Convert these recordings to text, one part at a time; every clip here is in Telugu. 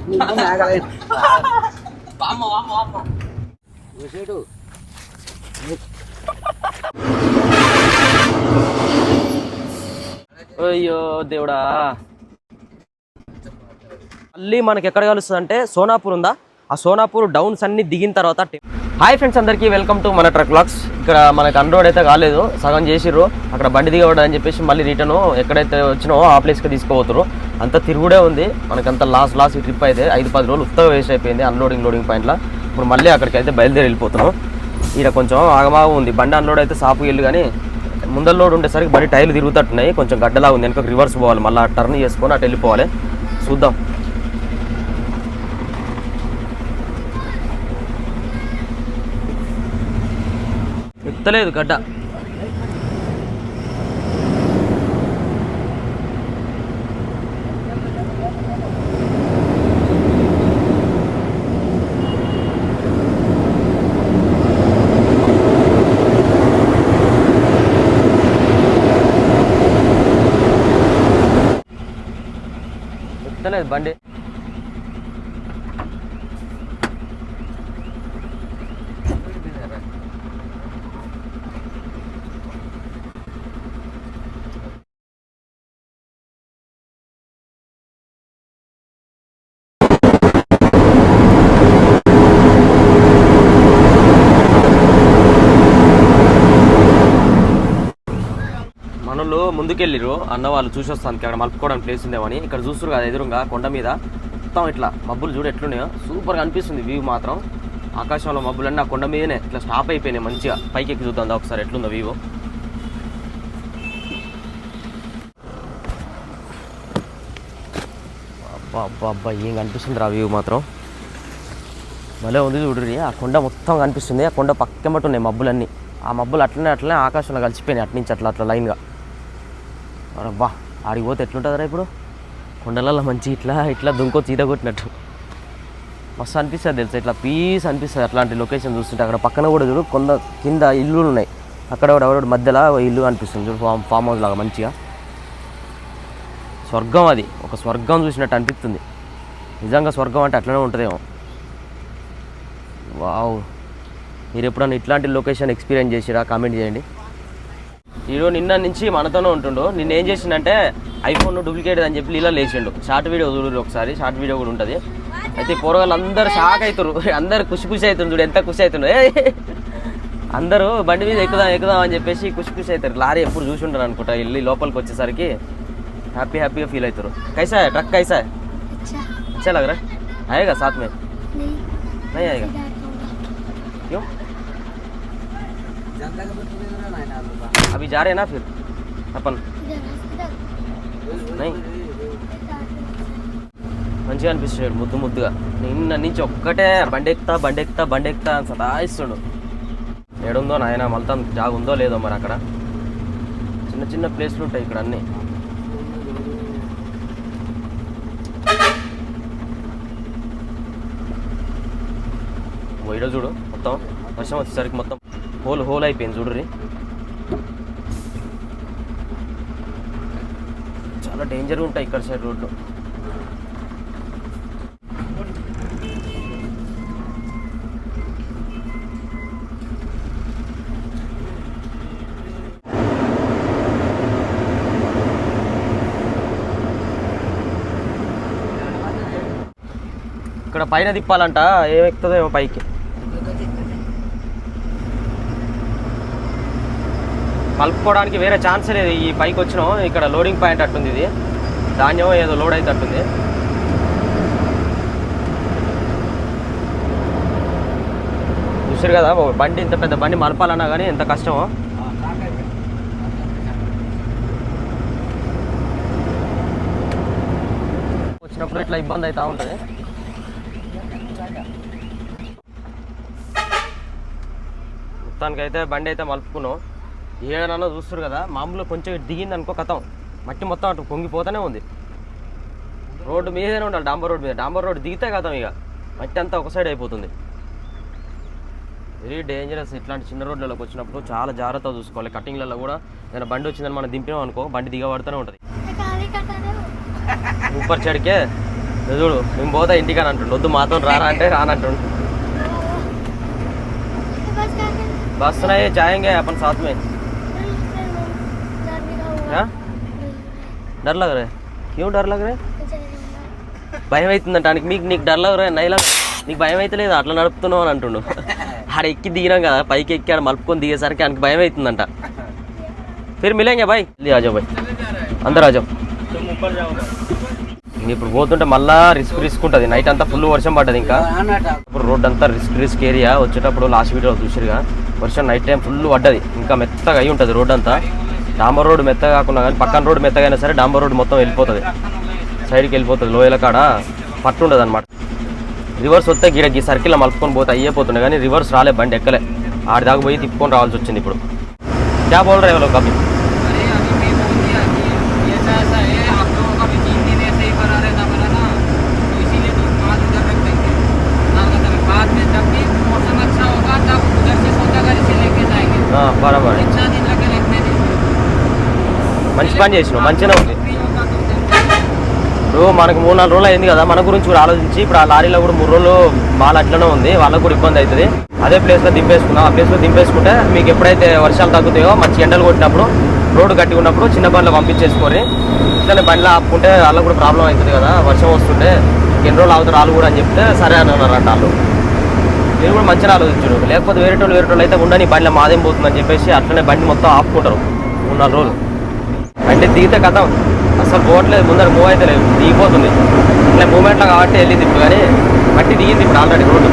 అయ్యో దేవుడా, మళ్ళీ మనకి ఎక్కడ కలుస్తుంది అంటే సోనాపూర్ ఉందా, ఆ సోనాపూర్ డౌన్స్ అన్ని దిగిన తర్వాత. హాయ్ ఫ్రెండ్స్, అందరికీ వెల్కమ్ టు మన ట్రక్ వ్లాగ్స్. ఇక్కడ మనకి అన్రోడ్ అయితే కాలేదు, సగం చేసిర్రు. అక్కడ బండి దిగవడం అని చెప్పేసి మళ్ళీ రిటర్న్ ఎక్కడైతే వచ్చినో ఆ ప్లేస్కి తీసుకుపోతారు. అంత తిరుగుడే ఉంది మనకంత. లాస్ట్ ఈ ట్రిప్ అయితే 5-10 రోజులు ఉత్తగా వేస్ట్ అయిపోయింది లోడింగ్ పాయింట్లో. ఇప్పుడు మళ్ళీ అక్కడికి అయితే బయలుదేరి వెళ్ళిపోతున్నాం. ఇక్కడ కొంచెం ఆగమాగం ఉంది, బండి అన్లోడ్ అయితే సాపు వెళ్ళి, కానీ ముందర లోడ్ ఉండేసరికి బండి టైర్లు తిరుగుతట్టున్నాయి. కొంచెం గడ్డలా ఉంది, వెనక రివర్స్ పోవాలి, మళ్ళీ టర్న్ చేసుకొని అటు వెళ్ళిపోవాలి. చూద్దాం. ఎత్తలేదు గడ్డ. ఎత్తలేదు బండి. మనోళ్ళు ముందుకెళ్ళిరు, అన్న వాళ్ళు చూసి వస్తాను అక్కడ మలుపుకోవడానికి ప్లేస్ ఉందేమని. ఇక్కడ చూస్తారు కదా ఎదురుగా కొండ మీద మొత్తం ఇట్లా మబ్బులు చూడు ఎట్లున్నాయో, సూపర్గా అనిపిస్తుంది వ్యూ మాత్రం. ఆకాశంలో మబ్బులన్నీ ఆ కొండ మీదనే ఇట్లా స్టాప్ అయిపోయినాయి. మంచిగా పైకి ఎక్కి చూద్దాం ఒకసారి ఎట్లుందో వ్యూ. అబ్బా ఏం కనిపిస్తుంది రా వ్యూ మాత్రం, భలే ఉంది చూడ్రి. ఆ కొండ మొత్తం కనిపిస్తుంది, ఆ కొండ పక్కమట్టు ఉన్నాయి మబ్బులన్నీ. ఆ మబ్బులు అట్లనే ఆకాశంలో కలిసిపోయినాయి, అటు నుంచి అట్లా లైన్గా. అబ్బా ఆడికి పోతే ఎట్లుంటుందిరా ఇప్పుడు, కొండలలో మంచి ఇట్లా దుంకో చీత కొట్టినట్టు మస్తు అనిపిస్తుంది తెలుసా. ఇట్లా పీస్ అనిపిస్తుంది అట్లాంటి లొకేషన్ చూస్తుంటే. అక్కడ పక్కన కూడా చూడు కింద ఇల్లులు ఉన్నాయి, అక్కడ కూడా ఎవరు మధ్యలో ఇల్లు అనిపిస్తుంది చూడు, ఫామ్ హౌస్ లాగా మంచిగా. స్వర్గం, అది ఒక స్వర్గం చూసినట్టు అనిపిస్తుంది. నిజంగా స్వర్గం అంటే అట్లనే ఉంటుందేమో. వావ్, మీరు ఎప్పుడన్నా ఇట్లాంటి లొకేషన్ ఎక్స్పీరియన్స్ చేసిరా? కామెంట్ చేయండి. ఈరోజు నిన్న నుంచి మనతోనే ఉంటుండు. నిన్న ఏం చేసిండంటే ఐఫోన్ డూప్లికేట్ అని చెప్పి ఇలా లేచిండు. షార్ట్ వీడియో చూడరు ఒకసారి, షార్ట్ వీడియో కూడా ఉంటుంది. అయితే పోరగాళ్ళు అందరూ షాక్ అవుతారు, అందరు ఖుషి అవుతుంది చూడు, ఎంత ఖుషి అవుతుండే. అందరూ బండి మీద ఎక్కుదాం అని చెప్పేసి ఖుషి అవుతారు. లారీ ఎప్పుడు చూసి ఉంటారు అనుకుంటా, వెళ్ళి లోపలికి వచ్చేసరికి హ్యాపీగా ఫీల్ అవుతారు. కైసా ట్రక్ కైసా अच्छा लग रहा है? आएगा साथ में? नहीं आएगा क्यों? अभी जा रहे हैं ना फिर अपन? नहीं మంచిగా అనిపిస్తున్నాడు ముద్దుగా. నిన్న నుంచి ఒక్కటే బండి ఎక్కుతా అని సతాయిస్తుడు. ఏడుందో నాయన మళ్ళీ జాగ ఉందో లేదో మరి. అక్కడ చిన్న ప్లేస్లు ఉంటాయి ఇక్కడ అన్నీ. వైడో చూడు, మొత్తం వర్షం వచ్చేసరికి మొత్తం హోల్ అయిపోయింది చూడుర్రి. చాలా డేంజర్గా ఉంటాయి ఇక్కడ సైడ్ రోడ్లు. ఇక్కడ పైన తిప్పాలంట, ఏమెక్కుతుందో ఏమో పైకి. కలుపుకోవడానికి వేరే ఛాన్స్ లేదు. ఈ పైకి వచ్చినాం, ఇక్కడ లోడింగ్ పాయింట్ అట్టుంది, ఇది ధాన్యం ఏదో లోడ్ అయితే అట్టుంది. చూసారు కదా బండి, ఇంత పెద్ద బండి మలపాలన్నా కానీ ఎంత కష్టమో. వచ్చినప్పుడు ఇట్లా ఇబ్బంది అవుతూ ఉంటుంది. మొత్తానికైతే బండి అయితే మలుపుకున్నాం. ఏడనన్నా చూస్తారు కదా, మామూలుగా కొంచెం దిగింది అనుకో కథం, మట్టి మొత్తం అటు పొంగిపోతూనే ఉంది. రోడ్డు మీదనే ఉండాలి, డాంబర్ రోడ్ మీద. డాంబర్ రోడ్ దిగితే కథం ఇక మట్టి అంతా ఒక సైడ్ అయిపోతుంది. Very dangerous. ఇట్లాంటి చిన్న రోడ్లలోకి వచ్చినప్పుడు చాలా జాగ్రత్తగా చూసుకోవాలి. కటింగ్లలో కూడా ఏదైనా బండి వచ్చిందని మనం దింపినాం అనుకో, బండి దిగబడుతూనే ఉంటుంది. ऊपर चढ़ के చూడు మేము పోతా ఇంటికి అని అంటుండు, వద్దు మాతో రారా అంటే రానంటుండు. बस नहीं जाएंगे अपन साथ में। क्या डर लग रहा है? क्यों डर लग रहा है? భయం అవుతుందంట ఆయనకి. నీకు డర్ లగ్ రా నైలా, నీకు భయం అయితే లేదు అట్లా నడుపుతున్నావు అని అంటుండు. ఆడ ఎక్కి దిగినాం కదా, పైకి ఎక్కి ఆడ మలుపుకొని దిగేసరికి ఆయనకి భయం అవుతుందంట. ఫిర్ మిలేంగే బాయ్, ఆజో బాయ్ అందరు ఆజో. ఇప్పుడు పోతుంటే మళ్ళా రిస్క్ ఉంటుంది. నైట్ అంతా ఫుల్ వర్షం పడ్డది. ఇంకా ఇప్పుడు రోడ్ అంతా రిస్క్ ఏరియా. వచ్చేటప్పుడు లాస్ట్ వీడియో చూసిరుగా వర్షం నైట్ టైం ఫుల్ పడ్డది. ఇంకా మెత్తగా అయి ఉంటుంది రోడ్ అంతా. డాంబర్ రోడ్ మెత్తగా కాకుండా కానీ పక్కన రోడ్ మెత్తగా అయినా సరే డాంబర్ రోడ్ మొత్తం వెళ్ళిపోతుంది, సైడ్కి వెళ్ళిపోతుంది. లోయల కాడ పట్టు ఉండదు అనమాట. రివర్స్ వస్తే గిడకి సర్కిల్లో మలుపుకొని పోతే అయ్యేపోతుండే కానీ రివర్స్ రాలే, బండి ఎక్కలే. ఆడి దాకా పోయి తిప్పుకొని రావాల్సి వచ్చింది. ఇప్పుడు క్యా బోల్ రే వాళ్ళు కవి బరాబర్. మంచి పని చేసినావు, మంచిగా ఉంది. ఇప్పుడు మనకు 3-4 రోజులు అయింది కదా, మన గురించి కూడా ఆలోచించి ఇప్పుడు ఆ లారీలో కూడా 3 రోజులు మాల్ అట్లనే ఉంది, వాళ్ళకు కూడా ఇబ్బంది అవుతుంది. అదే ప్లేస్లో దింపేసుకున్నాం. ఆ ప్లేస్లో దింపేసుకుంటే మీకు ఎప్పుడైతే వర్షాలు తగ్గుతాయో, మంచి ఎండలు కొట్టినప్పుడు, రోడ్డు గట్టిగా ఉన్నప్పుడు చిన్న బండ్లో పంపించేసుకొని ఇట్లనే బండ్లో ఆపుకుంటే వాళ్ళకు కూడా ప్రాబ్లం అవుతుంది కదా. వర్షం వస్తుంటే ఎన్ని రోజులు ఆగుతారు వాళ్ళు కూడా అని చెప్తే సరే అని అన్నారంట వాళ్ళు. మీరు కూడా మంచిగా ఆలోచించరు. లేకపోతే వేరేటోళ్ళు అయితే ఉండని బండిలో మాదేం పోతుందని చెప్పేసి అట్లనే బండి మొత్తం ఆపుకుంటారు 3-4 రోజులు. బండి దిగితే కథ అసలు పోవట్లేదు, ముందర మూవ్ అయితే లేదు, దిగిపోతుంది. ఇట్లా మూమెంట్లో కాబట్టి వెళ్ళింది ఇప్పుడు. కానీ మట్టి దిగింది ఇప్పుడు ఆల్రెడీ రోడ్డు.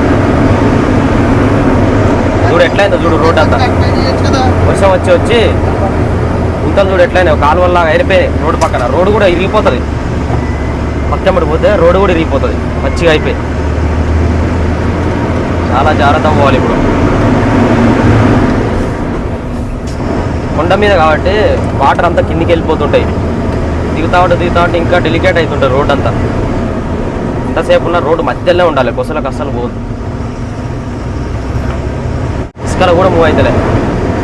చూడు ఎట్లయిందో చూడు రోడ్డు అంతా. వర్షం వచ్చి గుంతలు చూడు ఎట్లయినా కాలువల్లాగా అయిపోయాయి రోడ్డు పక్కన. రోడ్డు కూడా ఇరిగిపోతుంది, పక్కన పోతే రోడ్డు కూడా ఇరిగిపోతుంది, పచ్చిగా అయిపోయి. చాలా జాగ్రత్త పోవాలి. ఇప్పుడు కొండ మీద కాబట్టి వాటర్ అంతా కిందికి వెళ్ళిపోతుంటాయి. దిగుతా ఉంటే ఇంకా డెలికేట్ అవుతుంటుంది రోడ్ అంతా. ఎంతసేపు ఉన్న రోడ్డు మధ్యలోనే ఉండాలి, కొసలకు అస్సలు పోదు. ఇసుకలో కూడా మూవ్ అవుతలే.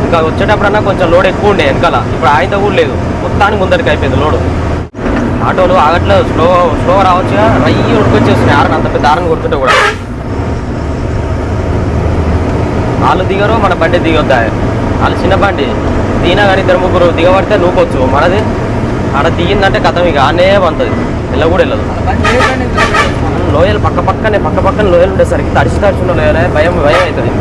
ఇంకా వచ్చేటప్పుడన్నా కొంచెం లోడ్ ఎక్కువ ఉండే వెనకాల, ఇప్పుడు ఆయన కూడా లేదు, మొత్తానికి ముందరికి అయిపోయింది లోడు. ఆటోలు ఆగట్లేదు, స్లో రావచ్చుగా, రయ్యి ఉడికొచ్చేస్తున్నాయి. ఆరని అంత పెద్ద ఆరని కొడుతుంటే కూడా వాళ్ళు దిగరు, మన బండి దిగొద్దా. వాళ్ళు చిన్న బండి దిగినా కానీ 2-3 దిగబడితే నూకొచ్చు. మనది ఆడ దిగిందంటే కథం ఇక ఆనే పంతుంది, వెళ్ళ కూడా వెళ్ళదు. లోయలు పక్కన లోయలు ఉండేసరికి తడిచి ఉన్న లోయలే భయం అవుతుంది.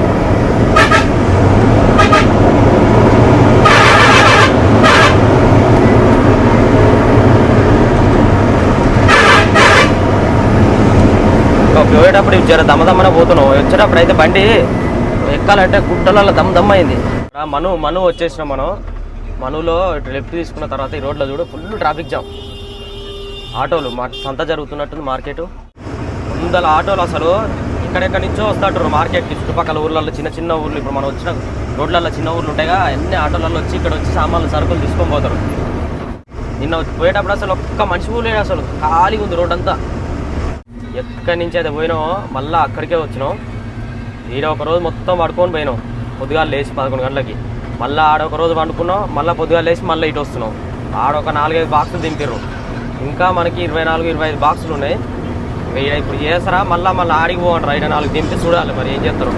పోయేటప్పుడు జర దమ్మదమ్మన పోతున్నావు, వచ్చేటప్పుడు అయితే బండి ఎక్కాలంటే గుట్టలలో దమ్ అయింది. మను వచ్చేసినాం. మనులో లెఫ్ట్ తీసుకున్న తర్వాత ఈ రోడ్లో చూడు ఫుల్ ట్రాఫిక్ జామ్. ఆటోలు సంత జరుగుతున్నట్టుంది మార్కెట్ ముందల. ఆటోలు అసలు ఎక్కడెక్కడి నుంచో వస్తాంటారు మార్కెట్కి. చుట్టుపక్కల ఊర్లలో చిన్న ఊర్లు, ఇప్పుడు మనం వచ్చిన రోడ్లలో చిన్న ఊర్లు ఉంటాయిగా, అన్ని ఆటోలలో వచ్చి ఇక్కడ వచ్చి సామాన్లు సరుకులు తీసుకొని పోతారు. నిన్న పోయేటప్పుడు అసలు ఒక్క మనిషి ఊర్లేదు, అసలు ఖాళీగా ఉంది రోడ్ అంతా. ఎక్కడి నుంచి అయితే పోయినామో మళ్ళీ అక్కడికే వచ్చినాం. ఈడ ఒక రోజు మొత్తం పడుకొని పోయినాం, పొద్దుగాలు లేచి 11 గంటలకి. మళ్ళీ ఆడొక రోజు పండుకున్నాం, మళ్ళీ పొద్దుగాలు లేచి మళ్ళీ ఇటు వస్తున్నాం. ఆడొక 4-5 బాక్సులు దింపారు. ఇంకా మనకి 24-25 బాక్సులు ఉన్నాయి. ఇప్పుడు చేస్తారా మళ్ళీ ఆడికి పోవంటారు. 4 దింపి చూడాలి మరి ఏం చేస్తారు.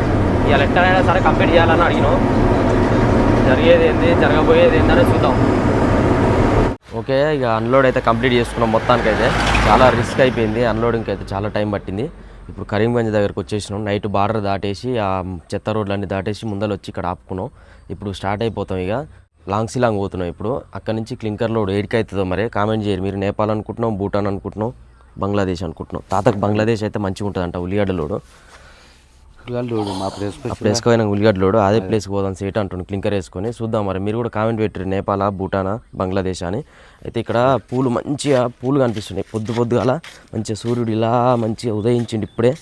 ఇవాళ ఎట్టనైనా సరే కంప్లీట్ చేయాలని అడిగినాం. జరిగేది ఏంది జరగబోయేది ఏందని చూద్దాం. ఓకే, ఇక అన్లోడ్ అయితే కంప్లీట్ చేసుకున్నాం. మొత్తానికి అయితే చాలా రిస్క్ అయిపోయింది. అన్లోడింగ్కి అయితే చాలా టైం పట్టింది. ఇప్పుడు కరీంగంజ్ దగ్గరకు వచ్చేసినాం. నైట్ బార్డర్ దాటేసి ఆ చెత్త రోడ్లన్నీ దాటేసి ముందర వచ్చి ఇక్కడ ఆపుకున్నాం. ఇప్పుడు స్టార్ట్ అయిపోతాం. ఇక లాంగ్ పోతున్నాం. ఇప్పుడు అక్కడ నుంచి క్లింకర్ లోడ్ ఏడికి అవుతుందో మరి కామెంట్ చేయరు. మీరు నేపాల్ అనుకుంటున్నాం, భూటాన్ అనుకుంటున్నాం, బంగ్లాదేశ్ అనుకుంటున్నాం. తాతకు బంగ్లాదేశ్ అయితే మంచిగా ఉంటుందంట. ఉల్లిగడ్డ లోడు మా ప్లేస్కి పోయినా ఉల్లిగడ్డ లోడు అదే ప్లేస్కి పోదాం సేట్ అంటుండు. క్లింకర్ వేసుకొని చూద్దాం మరి. మీరు కూడా కామెంట్ పెట్టారు నేపాలా, భూటానా, బంగ్లాదేశ్ అని. అయితే ఇక్కడ పూలు కనిపిస్తున్నాయి. పొద్దుగాల మంచిగా సూర్యుడు ఇలా మంచిగా ఉదయించిండు. ఇప్పుడే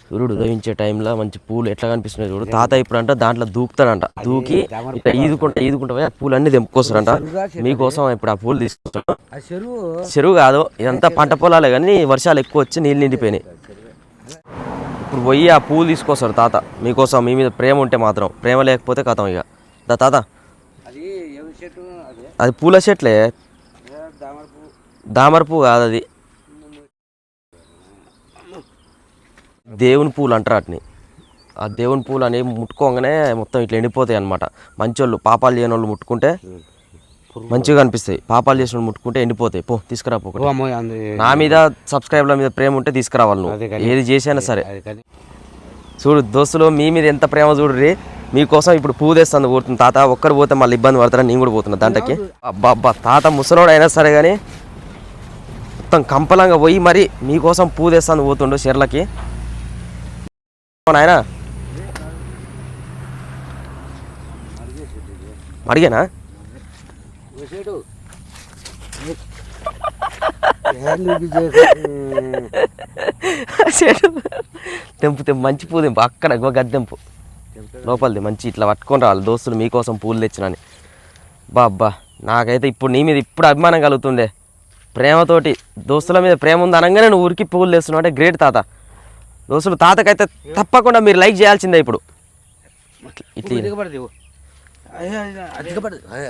సూర్యుడు ఉదయించే టైంలో మంచి పూలు ఎట్లా కనిపిస్తున్నాయి చూడు. తాత ఇప్పుడు అంట దాంట్లో దూకుతాడంట. దూకి ఇట్లా ఈదుకుంటా పోయి ఆ పూలు అన్ని తెంపుకొస్తాడంట. మీకోసం ఇప్పుడు ఆ పూలు తీసుకొస్తాం. చెరువు కాదు, ఇదంతా పంట పొలాలే, కానీ వర్షాలు ఎక్కువ వచ్చి నీళ్ళు నిండిపోయినాయి. ఇప్పుడు పోయి ఆ పూలు తీసుకొస్తాడు తాత మీకోసం. మీ మీద ప్రేమ ఉంటే మాత్రం, ప్రేమ లేకపోతే కథం. ఇక తాత అది పూల చెట్లే, దామర పువ్వు కాదు అది. దేవుని పూలు అంటారు వాటిని. ఆ దేవుని పూలు అనేవి ముట్టుకోగానే మొత్తం ఇట్లా ఎండిపోతాయి అనమాట. మంచోళ్ళు పాపాలు చేయని వాళ్ళు ముట్టుకుంటే మంచిగా అనిపిస్తాయి, పాపాలు చేసిన వాళ్ళు ముట్టుకుంటే ఎండిపోతాయి. పో తీసుకురా పో. నా మీద సబ్స్క్రైబర్ల మీద ప్రేమ ఉంటే తీసుకురావాలి నువ్వు, ఏది చేసినా సరే. చూడు దోస్తులు, మీ మీద ఎంత ప్రేమ చూడ్రి. మీకోసం ఇప్పుడు పువ్వు తెస్తాను కోరుతుంది తాత. ఒక్కరు పోతే మళ్ళీ ఇబ్బంది పడతారని నేను కూడా పోతున్నా దాంట్లోకి. అబ్బా తాత ముసలోడు అయినా సరే కానీ మొత్తం కంపలంగా పోయి మరి మీకోసం పువ్వు తెస్తాను పోతుండు చెర్లకి. ఆయన అడిగానా తెంపు మంచి పువ్వు తెంపు, అక్కడ గద్దెంపు లోపలిది మంచి ఇట్లా పట్టుకొని రావాలి. దోస్తులు మీకోసం పూలు తెచ్చినని. బాబ్బా నాకైతే ఇప్పుడు నీ మీద ఇప్పుడు అభిమానం కలుగుతుండే, ప్రేమతోటి. దోస్తుల మీద ప్రేమ ఉంది అనగానే నువ్వు ఉరికి పువ్వులు తెస్తున్నావు అంటే గ్రేట్ తాత. దోస్తులు తాతకైతే తప్పకుండా మీరు లైక్ చేయాల్సిందే. ఇప్పుడు ఇట్లా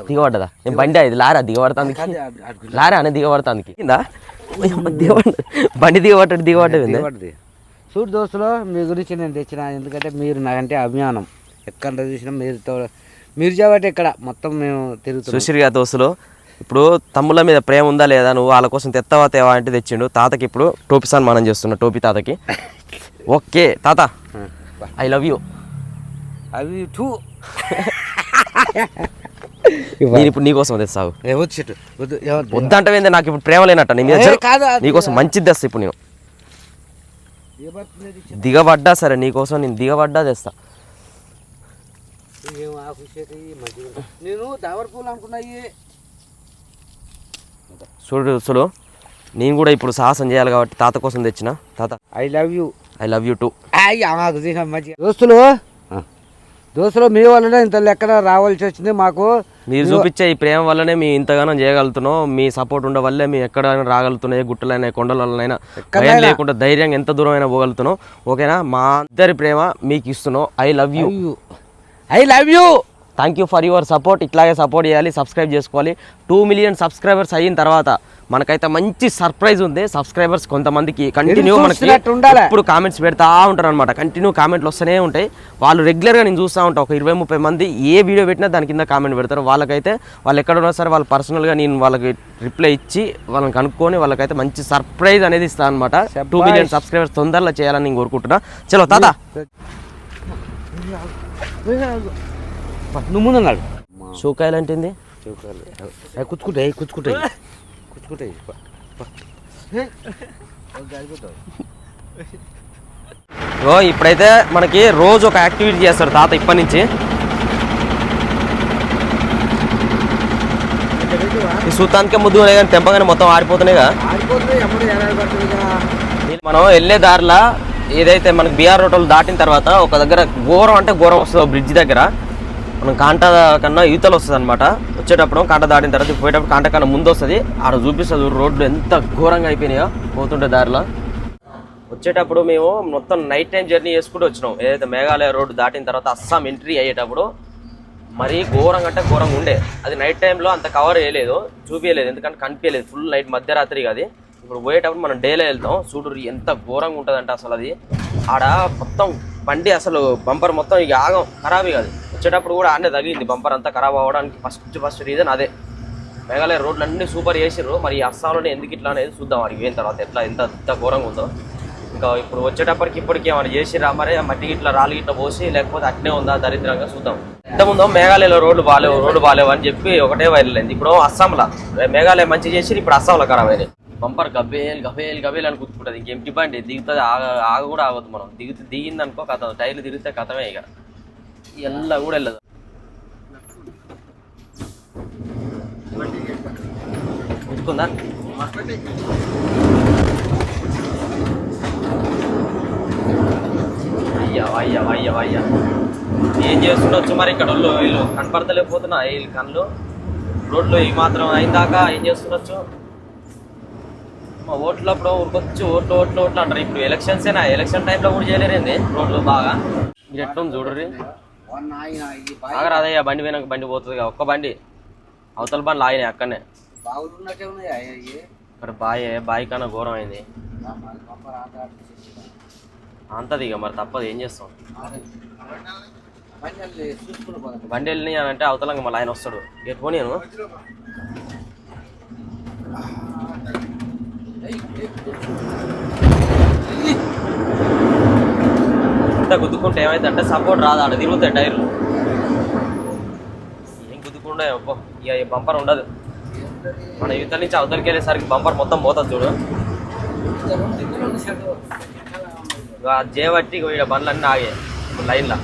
దిగబడ్డదా? నేను బండి అది లారా దిగబడతానికి, లారా అనేది దిగబడతానికి కింద బండి దిగబడ్డది. చూడు దోస్తులు, మీ గురించి నేను తెచ్చిన, ఎందుకంటే మీరు నాకంటే అభిమానం. ఎక్కడ చూసినా మీరు కాబట్టి ఇక్కడ మొత్తం మేము తిరుగుతాం. చూసిరుగా దోస్తులు, ఇప్పుడు తమ్ముళ్ళ మీద ప్రేమ ఉందా లేదా, నువ్వు వాళ్ళ కోసం తెత్తవా తేవా అంటే తెచ్చిండు. తాతకి ఇప్పుడు టోపీ సన్మానం చేస్తున్నా, టోపీ తాతకి. ఓకే తాత, ఐ లవ్ యూ. అవి టూ నేను ఇప్పుడు నీకోసం తెస్తావు. వద్దంటే నాకు ఇప్పుడు ప్రేమ లేనట్ట నీ మీద. నీకోసం మంచిది తెస్తా ఇప్పుడు నేను. దిగబడ్డా సరే నీకోసం నేను దిగబడ్డా తెస్తా. నేను దావర్ పూలు అనుకున్నాయి. చూడు నేను కూడా ఇప్పుడు సాహసం చేయాలి కాబట్టి తాత కోసం తెచ్చిన. తాత I love you. I love you two. దోస్తులు మీ వల్లనే ఇంత లెక్కన రావాల్సి వచ్చింది మాకు. మీరు చూపించే ఈ ప్రేమ వల్లనే మేము ఇంతగానో చేయగలుగుతున్నాం. మీ సపోర్ట్ ఉండే వల్లే మేము ఎక్కడైనా రాగలుగుతున్నాయి, గుట్టలైనా కొండలైనా భయం లేకుండా ధైర్యంగా ఎంత దూరం అయినా పోగలుగుతున్నాం. ఓకేనా? మా ఇద్దరి ప్రేమ మీకు ఇస్తున్నాం. I love you. I love you. Thank you for your support. ఇట్లాగే సపోర్ట్ చేయాలి, సబ్స్క్రైబ్ చేసుకోవాలి. 2 మిలియన్ సబ్స్క్రైబర్స్ అయిన తర్వాత మనకైతే మంచి సర్ప్రైజ్ ఉంది. సబ్స్క్రైబర్స్ కొంతమందికి కంటిన్యూ మనకి ఇప్పుడు కామెంట్స్ పెడతా ఉంటారు అనమాట. కంటిన్యూ కామెంట్లు వస్తూనే ఉంటాయి. వాళ్ళు రెగ్యులర్గా నేను చూస్తూ ఉంటాను. ఒక 20-30 మంది ఏ వీడియో పెట్టినా దాని కింద కామెంట్ పెడతారు. వాళ్ళకైతే వాళ్ళు ఎక్కడ ఉన్నా సరే వాళ్ళు పర్సనల్గా నేను వాళ్ళకి రిప్లై ఇచ్చి వాళ్ళని కనుక్కొని వాళ్ళకైతే మంచి సర్ప్రైజ్ అనేది ఇస్తాను అనమాట. 2 మిలియన్ సబ్స్క్రైబర్స్ తొందరలో చేయాలని నేను కోరుకుంటున్నా. చలో తాత, నువ్వు ముందున్నాడు. షోకాయలు అంటుంది కుచ్చుకుంటాయి. ఇప్పుడైతే మనకి రోజు ఒక యాక్టివిటీ చేస్తాడు తాత ఇప్పటి నుంచి. ఈ సూతానికే ముద్దు కానీ తెంపగానే మొత్తం ఆడిపోతున్నాయిగా. మనం వెళ్ళే దారిలో ఏదైతే మనకి బీఆర్ రోడ్లు దాటిన తర్వాత ఒక దగ్గర ఘోరం అంటే ఘోరం వస్తుంది. బ్రిడ్జ్ దగ్గర మనం కాంటా కన్నా ఈతలు వస్తుంది అనమాట. వచ్చేటప్పుడు కాంట దాటిన తర్వాత పోయేటప్పుడు కాంట కన్నా ముందు వస్తుంది. ఆడ చూపిస్తుంది రోడ్లు ఎంత ఘోరంగా అయిపోయినాయో పోతుంటే దారిలో. వచ్చేటప్పుడు మేము మొత్తం నైట్ టైం జర్నీ చేసుకుంటూ వచ్చినాం. ఏదైతే మేఘాలయ రోడ్డు దాటిన తర్వాత అస్సాం ఎంట్రీ అయ్యేటప్పుడు మరీ ఘోరంగా అంటే ఘోరంగా ఉండే. అది నైట్ టైంలో అంత కవర్ చేయలేదు, చూపించలేదు, ఎందుకంటే కనిపించలేదు. ఫుల్ నైట్ మధ్యరాత్రి అది. ఇప్పుడు పోయేటప్పుడు మనం డేలో వెళ్తాం. చూడు ఎంత ఘోరంగా ఉంటుందంటే అసలు అది. ఆడ మొత్తం బండి అసలు బంపర్ మొత్తం ఇక ఆగం ఖరాబీ కాదు. వచ్చేటప్పుడు కూడా ఆడే తగిలింది బంపర్ అంతా ఖరాబ్ అవ్వడానికి ఫస్ట్ రీజన్ అదే. మేఘాలయ రోడ్లు అన్నీ సూపర్ చేసిర్రు. మరి అస్సాంలోనే ఎందుకు ఇట్లా అనేది చూద్దాం అడిగి పోయిన తర్వాత ఎంత ఘోరంగా ఉందో. ఇంకా ఇప్పుడు వచ్చేటప్పటికి ఇప్పటికి ఏమైనా చేసిరా మరి మట్టి గిట్లా రాళ్ళు గిట్లా పోసి, లేకపోతే అట్నే ఉందా దరిద్రంగా చూద్దాం. ఇంతకుముందో మేఘాలయలో రోడ్లు బాగాలేవు అని చెప్పి ఒకటే వైరల్ అయింది. ఇప్పుడు అస్సాంలో మేఘాలయ మంచి చేసి ఇప్పుడు అస్సాంలో ఖరాబ్ అయినాయి. బంపర్ గబేల్ అని గుర్తుకుంటుంది. ఇంకేం బండి దిగుతుంది, ఆగ కూడా ఆగదు. మనం దిగింది అనుకో కథ, టైర్లు తిరిగితే కథమే. ఇక ఎల్ల కూడా వెళ్ళదు. గుర్తుకుందా? అయ్యా ఏం చేస్తుండొచ్చు మరి ఇక్కడ వీళ్ళు కనపడతలేకపోతున్నా వీళ్ళు కళ్ళు. రోడ్లు ఈ మాత్రం అయిందాక ఏం చేస్తుండొచ్చు. మా ఓట్లప్పుడు ఊరికొచ్చి ఓట్లు అంటారు. ఇప్పుడు ఎలక్షన్సేనా, ఎలక్షన్ టైంలో కూడా చేయలేరేంది రోడ్లు బాగా. మీరు ఎట్లుంది చూడరి. బాగా అదయ్యా బండి పోయినాక బండి పోతుంది. ఒక్క బండి అవతల బండ్లు ఆగినాయి అక్కడనే. ఇక్కడ బాయ్ కన్నా ఘోరం అయింది. అంతది ఇక మరి తప్పదు, ఏం చేస్తాం. చూసుకుని పోదాం. బండి వెళ్ళి అని అంటే అవతలంగా మళ్ళీ ఆయన వస్తాడు. ఎటు నేను ఇంత గుద్దుకుంటే ఏమైందంటే సపోర్ట్ రాదు, ఆడ తిరుగుతాయి టైర్లు. ఏం గుద్దుకుంటే ఇక బంపర్ ఉండదు. మన యువతల నుంచి అవతలకి వెళ్ళేసరికి బంపర్ మొత్తం పోతుంది చూడు. జేవట్టి ఇక్కడ బండ్లన్నీ ఆగాయి లైన్లో.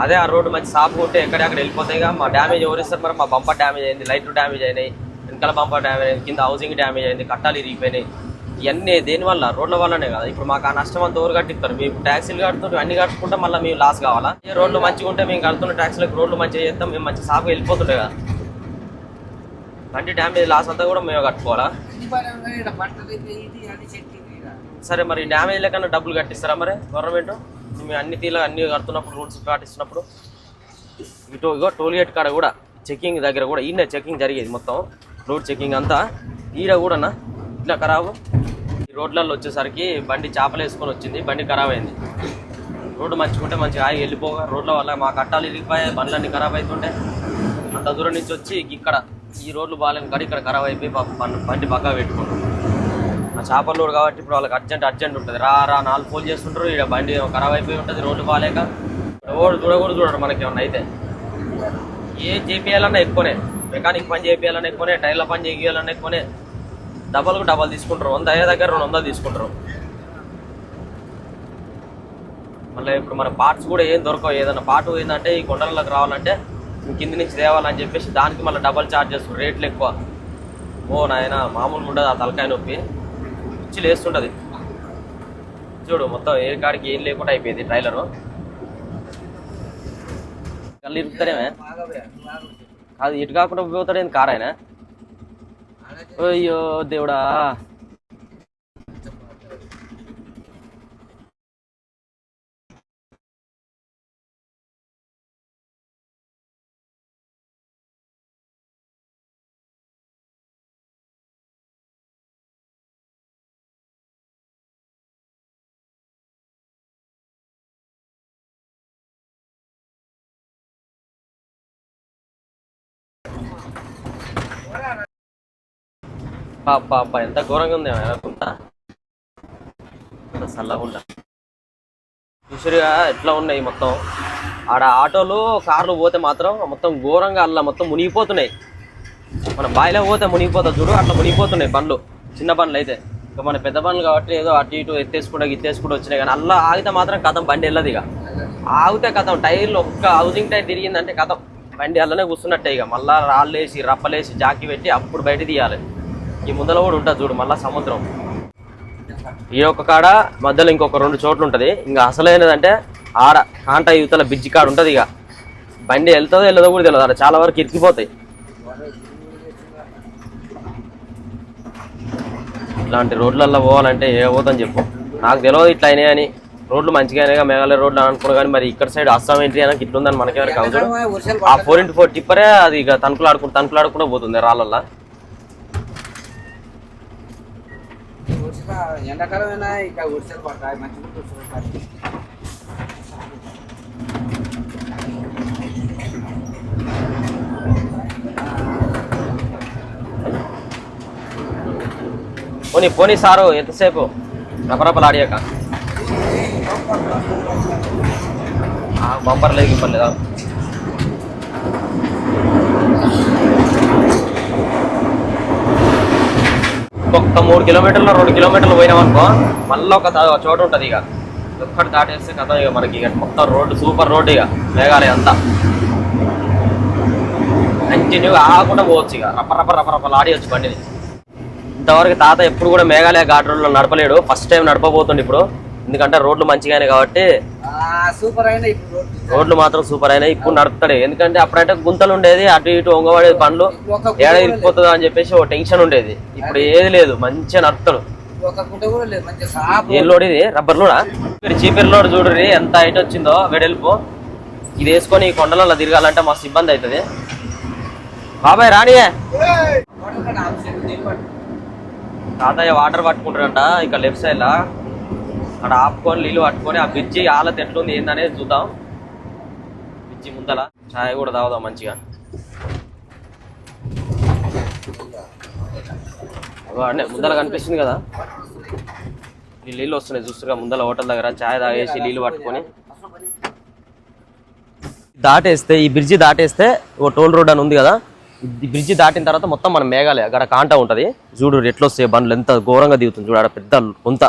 అదే ఆ రోడ్డు మంచి సాపు ఉంటే ఎక్కడెక్కడ వెళ్ళిపోతాయి. మా డ్యామేజ్ ఎవరిస్తారు మరి? మా బంపర్ డ్యామేజ్ అయింది, లైట్లు డ్యామేజ్ అయినాయి, వెనకాల బంపర్ డ్యామేజ్ అయింది, కింద హౌసింగ్ డ్యామేజ్ అయింది, కట్టాలు ఇరిగిపోయినాయి. ఇవన్నీ దేనివల్ల? రోడ్ల వల్లనే కదా. ఇప్పుడు మాకు ఆ నష్టం అంతా ఎవరు కట్టిస్తారు? మేము ట్యాక్సీలు కడుతుంటే అన్ని కట్టుకుంటే మళ్ళీ మేము లాస్ కావాలా? ఏ రోడ్లు మంచిగా ఉంటే మేము కడుతున్న ట్యాక్సీలకు రోడ్లు మంచిగా చేస్తాం, మేము మంచి సాపు వెళ్ళిపోతుండే కదా. బండి డ్యామేజ్ లాస్ అంతా కూడా మేము కట్టుకోవాలా? సరే మరి డ్యామేజ్ లేకన్నా డబ్బులు కట్టిస్తారా మరి గవర్నమెంట్? మేము అన్ని అన్ని కడుతున్నప్పుడు, రూల్స్ పాటిస్తున్నప్పుడు. ఇగో టోల్ గేట్ కాడ కూడా చెకింగ్ దగ్గర కూడా ఈయన చెకింగ్ జరిగేది మొత్తం, రోడ్ చెకింగ్ అంతా ఈడ కూడానా ఇట్లా ఖరాబు. ఈ రోడ్లలో వచ్చేసరికి బండి చేపలు వేసుకొని వచ్చింది, బండి ఖరాబ్ అయింది. రోడ్డు మంచుకుంటే మంచిగా ఆగి వెళ్ళిపోగా, రోడ్ల వల్ల మా కట్టాలు ఇరిగిపోయాయి, బండ్లన్నీ ఖరాబ్ అవుతుండే. అంత దూరం నుంచి వచ్చి ఇక్కడ ఈ రోడ్లు బాగాలేని కాడ ఇక్కడ ఖరాబ్ అయిపోయి బండి పక్కా పెట్టుకున్నాం. ఆ చేపల రోడ్ కాబట్టి ఇప్పుడు వాళ్ళకి అర్జెంట్ ఉంటుంది. రా 4 ఫోన్ చేస్తుంటారు, ఇక్కడ బండి ఖరాబ్ అయిపోయి ఉంటుంది, రోడ్లు బాగాలేక. రోడ్డు చూడడు మనకి ఏమన్నా అయితే. ఏం చేపియాలన్నా ఎక్కువనే, మెకానిక్ పని చేపియాలన్నా ఎక్కువనే, టైర్ల పని చేయాలన్నా ఎక్కువనే. డబల్ తీసుకుంటారు, 100 అయ్యే దగ్గర 200 తీసుకుంటారు. మళ్ళీ ఇప్పుడు మన పార్ట్స్ కూడా ఏం దొరకవు. ఏదైనా పార్ట్ ఏంటంటే ఈ కొండలకు రావాలంటే కింది నుంచి తేవాలని చెప్పేసి దానికి మళ్ళీ డబల్ ఛార్జెస్, రేట్లు ఎక్కువ. ఓ నాయన మామూలుగా ఉండదు ఆ తలకాయ నొప్పి, పిచ్చి లేస్తుంటుంది చూడు. మొత్తం ఏ కాడికి ఏం లేకుండా అయిపోయింది ట్రైలరు. కళ్ళు ఇరుకుతారేమే అది ఇటు కాకుండా పోతాడు ఏంది కార్ ఆయన. అయ్యో దేవుడా. పాప ఎంత ఘోరంగా ఉంది కుంట, చల్లగా ఉంటా. చూసిరుగా ఎట్లా ఉన్నాయి మొత్తం. ఆడ ఆటోలు కార్లు పోతే మాత్రం మొత్తం ఘోరంగా అలా మొత్తం మునిగిపోతున్నాయి. మన బాయిలో పోతే మునిగిపోతా చూడు, అట్లా మునిగిపోతున్నాయి బండ్లు, చిన్న బండ్లు అయితే. ఇక మన పెద్ద బండ్లు కాబట్టి ఏదో అటు ఇటు ఎత్తేసుకుంటూ వచ్చినాయి. కానీ అలా ఆగితే మాత్రం కథం బండి వెళ్ళదు. ఇక ఆగితే కథం, టైర్లు ఒక్క హౌసింగ్ టైర్ తిరిగిందంటే కథం, బండి అలానే కూర్చున్నట్టే. ఇక మళ్ళీ రాళ్ళేసి రప్పలేసి జాకి పెట్టి అప్పుడు బయట తీయాలి. ఈ ముందర కూడా ఉంటుంది చూడు మళ్ళీ సముద్రం. ఈ ఒక్క కాడ మధ్యలో ఇంకొక 2 చోట్ల ఉంటుంది. ఇంకా అసలైనదంటే ఆడ కాంట యువతల బ్రిడ్జి కాడ ఉంటుంది. ఇక బండి వెళ్తుందో వెళ్ళదో కూడా తెలియదు, ఆడ చాలా వరకు ఇరికిపోతాయి. ఇట్లాంటి రోడ్లల్లో పోవాలంటే ఏ పోతాను చెప్పు. నాకు తెలియదు ఇట్లా అయినాయని. రోడ్లు మంచిగా అయినాయిగా మేఘాలయ రోడ్లు అనుకున్నా కానీ మరి ఇక్కడ సైడ్ అస్సాం ఎంట్రీ అయినా ఇట్లుందని మనకేమైనా కావచ్చు. ఆ 4x4 టిప్పరే అది ఇక తణుకులాడుకుంటూ పోతుంది రాళ్ళల్లో. ఎండాకాలం ఇక వర్షాలు పడతాయి మంచిగా. పోనీ సారు ఎంతసేపు రపరపలు ఆడియాక బంపర్ లేదు ఇవ్వలేదా? ఒక్క 3 కిలోమీటర్లు 2 కిలోమీటర్లు పోయినామనుకో మళ్ళీ ఒక చోటు ఉంటుంది. ఇక ఒక్కటి దాటేస్తే కథ ఇక మనకి ఇక మొత్తం రోడ్డు సూపర్ రోడ్డు. ఇక మేఘాలయ అంతా కంటిన్యూగా ఆగకుండా పోవచ్చు. ఇక రపరపలు ఆడియచ్చు బండిని. ఇంతవరకు తాత ఎప్పుడు కూడా మేఘాలయ ఘాట్ రోడ్లో నడపలేడు, ఫస్ట్ టైం నడపబోతుండే ఇప్పుడు. ఎందుకంటే రోడ్లు మంచిగా అయినాయి కాబట్టి. రోడ్లు మాత్రం సూపర్ అయినాయి, ఇప్పుడు నడుపుతాడు. ఎందుకంటే అప్పుడైతే గుంతలు ఉండేది, అటు ఇటు ఒంగబడేది, బండ్లు ఏడా ఇరిగిపోతుందా అని చెప్పేసి ఓ టెన్షన్ ఉండేది. ఇప్పుడు ఏది లేదు, మంచిగా నడుపుతాడు. ఏం లోడ్ ఇది? రబ్బర్ లోడా? చీపెర్ లోడ్ చూడ్రి ఎంత హైట్ వచ్చిందో వెడల్పు. ఇది వేసుకొని ఈ కొండలలో తిరగాలంటే మస్తు ఇబ్బంది అవుతుంది. బాబాయ్ రానియే. తాతయ్య వాటర్ పట్టుకుంటారంట ఇక్కడ లెఫ్ట్ సైడ్ లా. అక్కడ ఆపుకొని నీళ్ళు పట్టుకొని ఆ బ్రిడ్జి ఆలత ఎట్లుంది ఏందనేది చూద్దాం. బ్రిడ్జి ముందల చాయ్ కూడా తాగుదాం మంచిగా. ముందర కనిపిస్తుంది కదా నీళ్ళు వస్తున్నాయి చూస్తుగా ముందర హోటల్ దగ్గర చాయ్ తాగేసి నీళ్ళు పట్టుకొని దాటేస్తే ఈ బ్రిడ్జి దాటేస్తే ఓ టోల్ రోడ్ అని ఉంది కదా, ఈ బ్రిడ్జి దాటిన తర్వాత మొత్తం మనం మేఘాలయ అక్కడ కాంటా ఉంటుంది చూడు ఎట్లా వస్తాయి బండ్లు ఎంత ఘోరంగా దిగుతుంది చూడు. ఆడ పెద్ద కొంత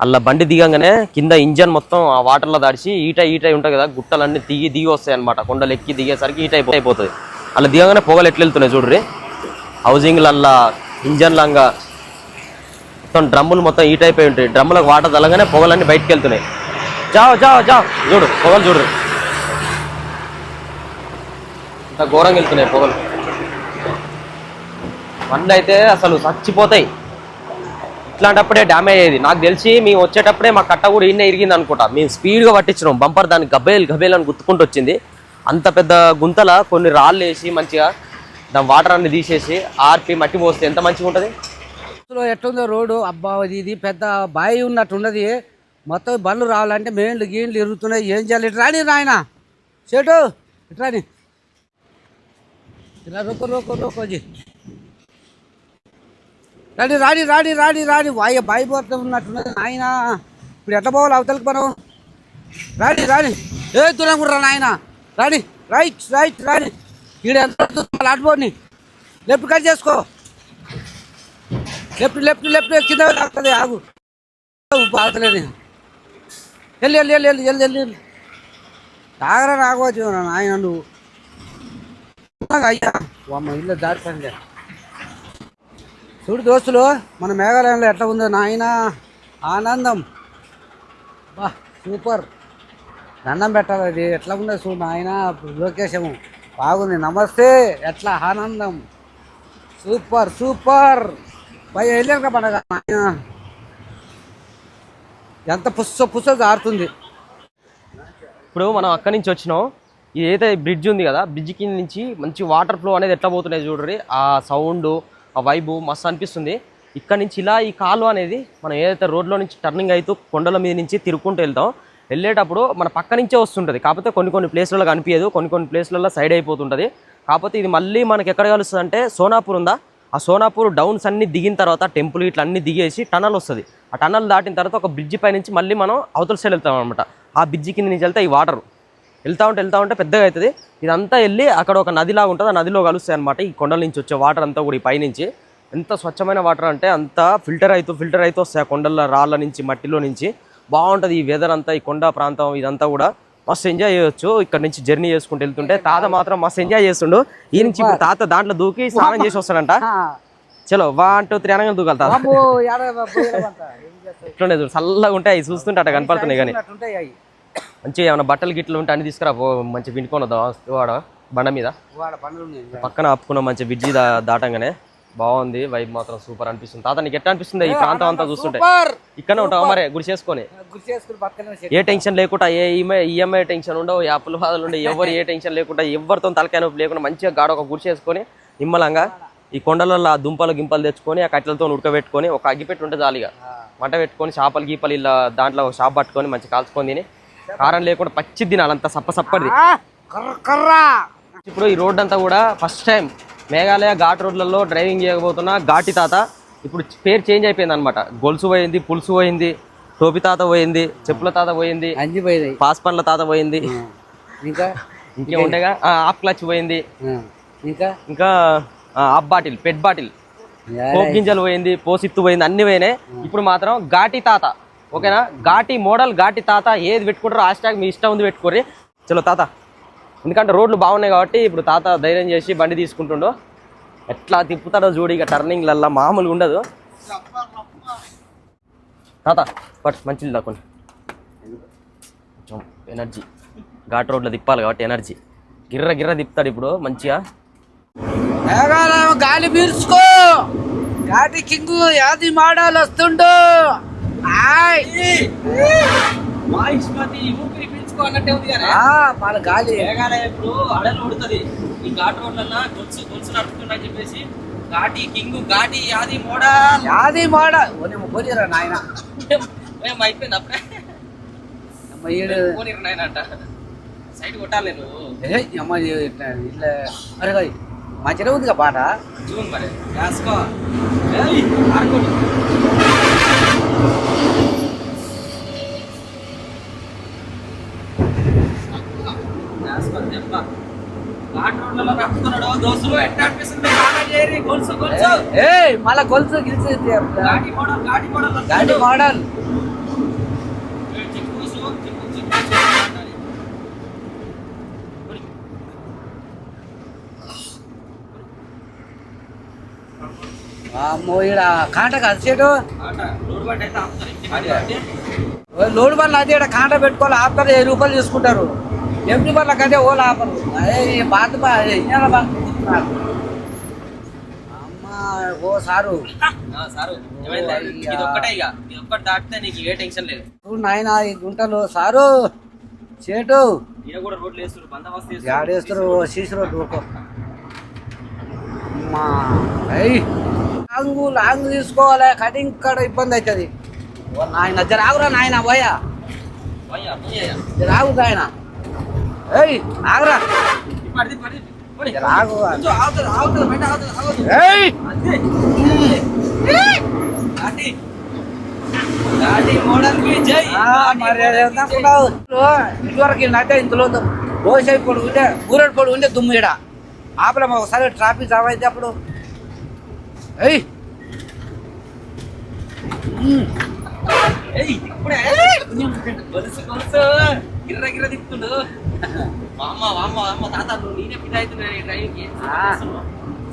అలా బండి దిగంగానే కింద ఇంజన్ మొత్తం ఆ వాటర్లో దాడిచి ఈటై ఉంటుంది కదా, గుట్టలన్నీ దిగి వస్తాయి అనమాట. కొండలు ఎక్కి దిగేసరికి అయిపోతుంది. అలా దిగంగానే పొగలు ఎట్లా వెళ్తున్నాయి చూడ్రి. హౌసింగ్లల్లా ఇంజన్లంగా మొత్తం డ్రమ్ములు మొత్తం అయిపోయి ఉంటాయి. డ్రమ్ములకు వాటర్ తల్లగానే పొగలన్నీ బయటకు వెళ్తున్నాయి. జావ్ చూడు పొగలు చూడు ఇంత ఘోరంగా వెళ్తున్నాయి పొగలు. బండ్లు అయితే అసలు చచ్చిపోతాయి. ఇట్లాంటప్పుడే డ్యామేజ్ అయ్యేది. నాకు తెలిసి మేము వచ్చేటప్పుడే మా కట్ట కూడా ఇన్నే ఇరిగింది అనుకుంటా. మేము స్పీడ్గా పట్టించినాం. బంపర్ దాన్ని గబేల్ అని గుర్తుకుంటూ వచ్చింది. అంత పెద్ద గుంతల కొన్ని రాళ్ళు వేసి మంచిగా దాని వాటర్ అన్ని తీసేసి ఆర్పి మట్టి పోస్తే ఎంత మంచిగా ఉంటుంది. ఎట్లుందో రోడ్డు అబ్బా, ఇది పెద్ద బావి ఉన్నట్టు ఉన్నది. మొత్తం బండ్లు రావాలంటే మెయిన్లు గీన్లు ఇరుగుతున్నాయి. ఏం చేయాలి? ఇటు రాని నాయన చెటు ఇటు రాని ఇలా రోకోజీ రాని బాయి పోతే ఉన్నట్టున్నది నాయన. ఇప్పుడు ఎట్లా పోవాలి అవతలకి మనం? రాని ఏ దూరం కూడా నాయన రాని. రైట్ రాని. ఈడ ఎంత ఆడిపోని లెఫ్ట్ కట్ చేసుకో. లెఫ్ట్ కింద వస్తుంది. ఆగు బాగలేదు. వెళ్ళి తాగరా రాకపోవచ్చు నాయన నువ్వు. అయ్యా అమ్మ ఇల్లు దాటిపోయింది. చూడు దోస్తులు మన మేఘాలయంలో ఎట్లా ఉందో నాయన. ఆనందం బా సూపర్. దండం పెట్టాలి. అది ఎట్లా ఉందో చూడు నాయన. లొకేషను బాగుంది. నమస్తే. ఎట్లా ఆనందం. సూపర్ పై వెళ్ళాక పండగ నాయన. ఎంత పుస్స జారుతుంది. ఇప్పుడు మనం అక్కడి నుంచి వచ్చినాం. ఇదైతే బ్రిడ్జ్ ఉంది కదా, బ్రిడ్జ్ కింద నుంచి మంచి వాటర్ ఫ్లో అనేది ఎట్లా పోతున్నాయి చూడండి. ఆ సౌండ్ ఆ వైబు మస్తు అనిపిస్తుంది. ఇక్కడ నుంచి ఇలా ఈ కాలువ అనేది మనం ఏదైతే రోడ్లో నుంచి టర్నింగ్ అవుతూ కొండల మీద నుంచి తిరుక్కుంటూ వెళ్తాం. వెళ్ళేటప్పుడు మన పక్క నుంచే వస్తుంటుంది. కాకపోతే కొన్ని ప్లేస్లలో కనిపించదు, కొన్ని ప్లేస్లలో సైడ్ అయిపోతుంటుంది. కాకపోతే ఇది మళ్ళీ మనకి ఎక్కడ కలుస్తుంది అంటే సోనాపూర్ ఉందా, ఆ సోనాపూర్ డౌన్స్ అన్ని దిగిన తర్వాత టెంపుల్ ఇట్లా అన్ని దిగేసి టనల్ వస్తుంది. ఆ టనల్ దాటిన తర్వాత ఒక బ్రిడ్జ్ పై నుంచి మళ్ళీ మనం అవతల సైడ్ వెళ్తాం అనమాట. ఆ బ్రిడ్జ్ కింద నుంచి వెళ్తే ఈ వాటర్ వెళ్తూ ఉంటే పెద్దగా అవుతుంది. ఇదంతా వెళ్ళి అక్కడ ఒక నదిలాగా ఉంటుంది. ఆ నదిలో కలుస్తాయి అనమాట. ఈ కొండల నుంచి వచ్చే వాటర్ అంతా కూడా ఈ పైనుంచి ఎంత స్వచ్ఛమైన వాటర్ అంటే అంత ఫిల్టర్ అవుతూ వస్తాయి. ఆ కొండల రాళ్ళ నుంచి మట్టిలో నుంచి బాగుంటుంది. ఈ వెదర్ అంతా ఈ కొండ ప్రాంతం ఇదంతా కూడా మస్తు ఎంజాయ్ చేయొచ్చు. ఇక్కడ నుంచి జర్నీ చేసుకుంటూ వెళ్తుంటే తాత మాత్రం మస్తు ఎంజాయ్ చేస్తుండు. ఈ నుంచి ఇప్పుడు తాత దాంట్లో దూకి స్నానం చేసి వస్తాడంట. చలో 1 2 3 అనగా దూకాలి తాత. ఇట్లుండే చూడు చల్లగా ఉంటాయి. అవి చూస్తుంటే అట్లా కనపడుతున్నాయి. కానీ మంచిగా ఏమైనా బట్టలు గిట్లు ఉంటే అన్ని తీసుకురా మంచిగా వింటుకొని వాడ బండ మీద పక్కన ఆపుకున్నాం. మంచి బ్రిడ్జి దాటంగానే బాగుంది. వైబ్ మాత్రం సూపర్ అనిపిస్తుంది. తాత నీకు ఎట్లా అనిపిస్తుంది ఈ ప్రాంతం అంతా చూస్తుంటే? ఇక్కడనే ఉంటావు మరి గుడి చేసుకొని ఏ టెన్షన్ లేకుండా, ఏ ఈఎంఐ టెన్షన్ ఉండవు, యాప్ల బాధలు ఉండే, ఎవరు ఏ టెన్షన్ లేకుండా, ఎవరితో తలకాయ నొప్పి లేకుండా మంచిగా గాడ ఒక గుడి చేసుకొని నిమ్మలంగా ఈ కొండలలో దుంపలు గింపలు తెచ్చుకొని ఆ కట్టెలతో ఉడకబెట్టుకొని ఒక అగ్గిపెట్టి ఉంటే జాలిగా మంట పెట్టుకొని చేపలు గీపలు ఇలా దాంట్లో షాప్ పట్టుకొని మంచిగా కాల్చుకొని తిని కారం లేకుండా పచ్చి తినాలి. అంత సప్పసప్పది. ఇప్పుడు ఈ రోడ్ అంతా కూడా ఫస్ట్ టైం మేఘాలయ ఘాట్ రోడ్లలో డ్రైవింగ్ చేయకపోతున్నా ఘాటి తాత. ఇప్పుడు పేరు చేంజ్ అయిపోయింది అనమాట. గొలుసు పోయింది, పులుసు పోయింది, టోపి తాత పోయింది, చెప్పుల తాత పోయింది, పాస్ పండ్ల తాత పోయింది, ఇంకేముండేగా ఆఫ్ క్లచ్ పోయింది, ఇంకా ఆఫ్ బాటిల్ పెట్ బాటిల్ పోపు గింజలు పోయింది, పోసిత్తు పోయింది, అన్ని పోయినాయి. ఇప్పుడు మాత్రం ఘాటి తాత. ఓకేనా? ఘాటి మోడల్ ఘాటి తాత. ఏది పెట్టుకుంటారో హ్యాష్ మీ ఇష్టం ఉంది పెట్టుకోర్రి. చలో తాత. ఎందుకంటే రోడ్లు బాగున్నాయి కాబట్టి ఇప్పుడు తాత ధైర్యం చేసి బండి తీసుకుంటుండో. ఎట్లా తిప్పుతాడో చూడు. ఇక టర్నింగ్లల్లా మామూలుగా ఉండదు. తాత బట్ మంచిది దాకొని కొంచెం ఎనర్జీ. ఘాట్ రోడ్లో తిప్పాలి కాబట్టి ఎనర్జీ. గిర్ర తిప్పుతాడు ఇప్పుడు మంచిగా. గాలి పీల్చుకో. ఘాటి కింగ్ యాది మాడాలు వస్తుండో. గాలి ఇప్పుడు అడలు ఉడుతుంది. ఈ ఘాట్ రోడ్లన్నా గొలుసు నడుపుతున్నా చెప్పేసి ఘాటి కింగ్ ఘాటి యాది మోడల్ పోనీరా నాయన. అయిపోయింది అప్పుడే అమ్మ ఈడు నాయనంట సైడ్ కొట్టాలి నువ్వు అమ్మ ఇట్లా అరే కాదు మంచిగా ఉందిగా పాట చూడు మరి రాసుకో ఆడుకోండి రాసుకో దెబ్బ ఘాట్ రోడ్లలో కప్పుతున్నాడు దోస్తులు ఎట్లా అనిపిస్తుంది కామెంట్ చేయరి గొలుసు గొలుసు మళ్ళా గొలుసు గిలుసు గాడి మోడల్ గాడి మోడల్ అమ్మో ఈడ కాంట కాదు చెడు లోడ్ బండ్లు అదే ఇక్కడ కాంట పెట్టుకోవాలి ఆపుతారు 10 రూపాయలు తీసుకుంటారు ఎంపీ బండ్లకు అదే ఓళ్ళు ఆపరు అదే బాధ అమ్మ ఓ సారు దాటితే నీకు ఏ టెన్షన్ లేదు నాయన ఈ గుంటలు సారు చేటు కూడా రోడ్లు వేస్తారు బందోబస్తు ఆడేస్తారు సీసీ రోడ్డు అమ్మా లాంగ్ తీసుకోవాలి కటింగ్ కాడ ఇబ్బంది అవుతుంది నాయన జర ఆగురా నాయన పోయా జర ఆగు నాయన ఆగురా ఆగు మరి ఇటువరకు అయితే ఇందులో దోశ పొడి ఉండే ఊరడి పొడి ఉండే దుమ్ము ఇడ ఆపలేము ఒకసారి ట్రాఫిక్ జామ్ అయితే అప్పుడు గిర్ర తిప్పుతుండు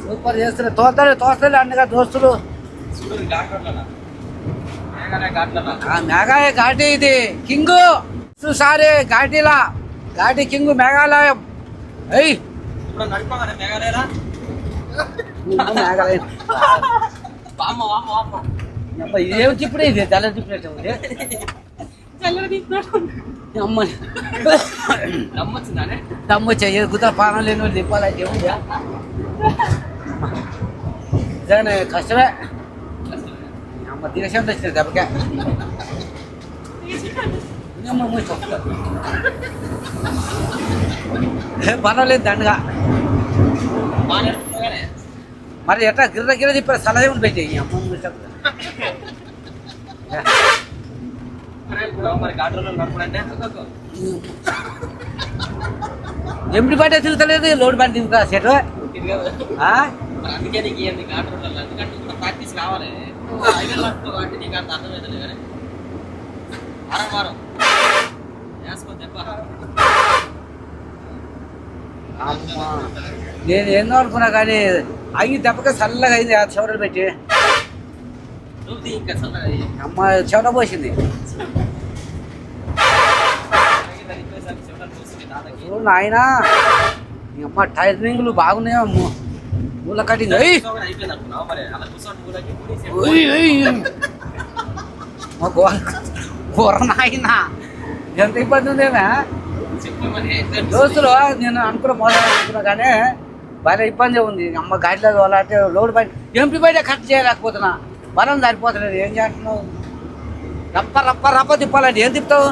సూపర్ చేస్తున్నారు తోస్తలే అన్నగా దోస్తులు మేఘాలయ ఘాటి ఇది కింగ్ సారే ఘాటీలా ఘాటి కింగ్ మేఘాలయం మేఘాలయం ఇదేం తిప్పుడే ఇది తెల్ల తిప్పినట్టు దమ్మొచ్చా గుత్త పానం లేని వాళ్ళు తిప్పాలంటే ఏముందా నిజంగానే కష్టమే అమ్మ దేశంలో వచ్చిన దెబ్బకే పర్వాలేదు దండగా మరి ఎట్లా గిర్ర తిప్పారు సలహా పెట్టి అమ్మ ఎంపీ బండి తిరుగుతలేదు లోడ్ బండి తిరుగుతా సెట్ అందుకే నీకు ఏంది ఘాట్ రోడ్లలో ఎందుకంటే కూడా ప్రాక్టీస్ కావాలి కాబట్టి నీకు అంత అర్థమవుతుంది కానీ వారం వేసుకో దెబ్బ నేను ఏందో అనుకున్నా కానీ అయ్యి దెబ్బగా చల్లగా అయింది ఆ చివరలు పెట్టి ఇంకా చల్లగా అమ్మ చివర పోసింది నాయన అమ్మ టైర్నింగ్లు బాగున్నాయి అమ్మ మూల కటింగ్ కూర నాయన ఎంత ఇబ్బంది ఉందేమే దోస్తులు నేను అనుకున్నా కానీ బాగా ఇబ్బంది ఉంది అమ్మ గాడిలో వాళ్ళంటే లోడ్ బయట ఎంపీ బయట కట్ చేయలేకపోతున్నా బలం సరిపోతలేదు ఏం చేస్తున్నావు రప్ప తిప్పాలంటే ఏం తిప్పుతావు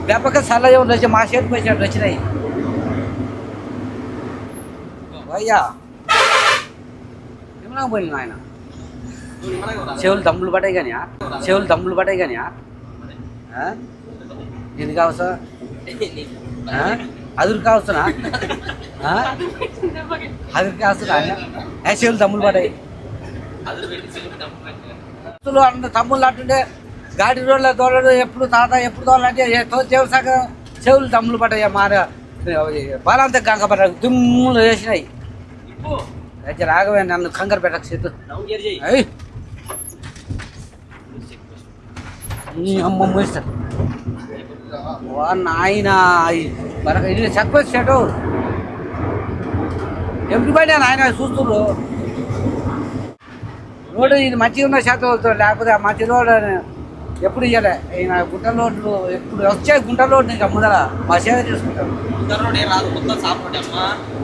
దెబ్బకి చల్లగా వచ్చి మా చేతికి వచ్చినట్టు వచ్చినాయి అయ్యా ఏమన్నా పోయింది ఆయన చెవులు దమ్ములు పడ్డాయి కానీ దీనికి కావసా అదురు కావస్తున్నా అదురు కావస్తున్నా చెవులు దమ్ములు పడ్డాయి తమ్ముళ్ళు అంటుండే గాడి రోడ్ల తోలడు ఎప్పుడు తాత ఎప్పుడు తోలంటే చెవుసాక చెవులు దమ్ములు పడ్డాయి మార బలంతా గంగ పడ్డాయి దుమ్ములు వేసినాయి అయితే రాఘవే నన్ను కంగారు పెట్టక చేతు అమ్మమ్మ ఇస్తారు నాయన ఇది చక్కవ చెట్టు ఎంపీ పైన ఆయన చూస్తున్నారు రోడ్డు ఇది మంచిగా ఉన్న శాతం లేకపోతే ఆ మంచి రోడ్డు ఎప్పుడు ఇవ్వలే ఈయన గుంట రోడ్లు ఎప్పుడు వచ్చే గుంట రోడ్డు ఇంకా ముందర మా సేవ చేసుకుంటారు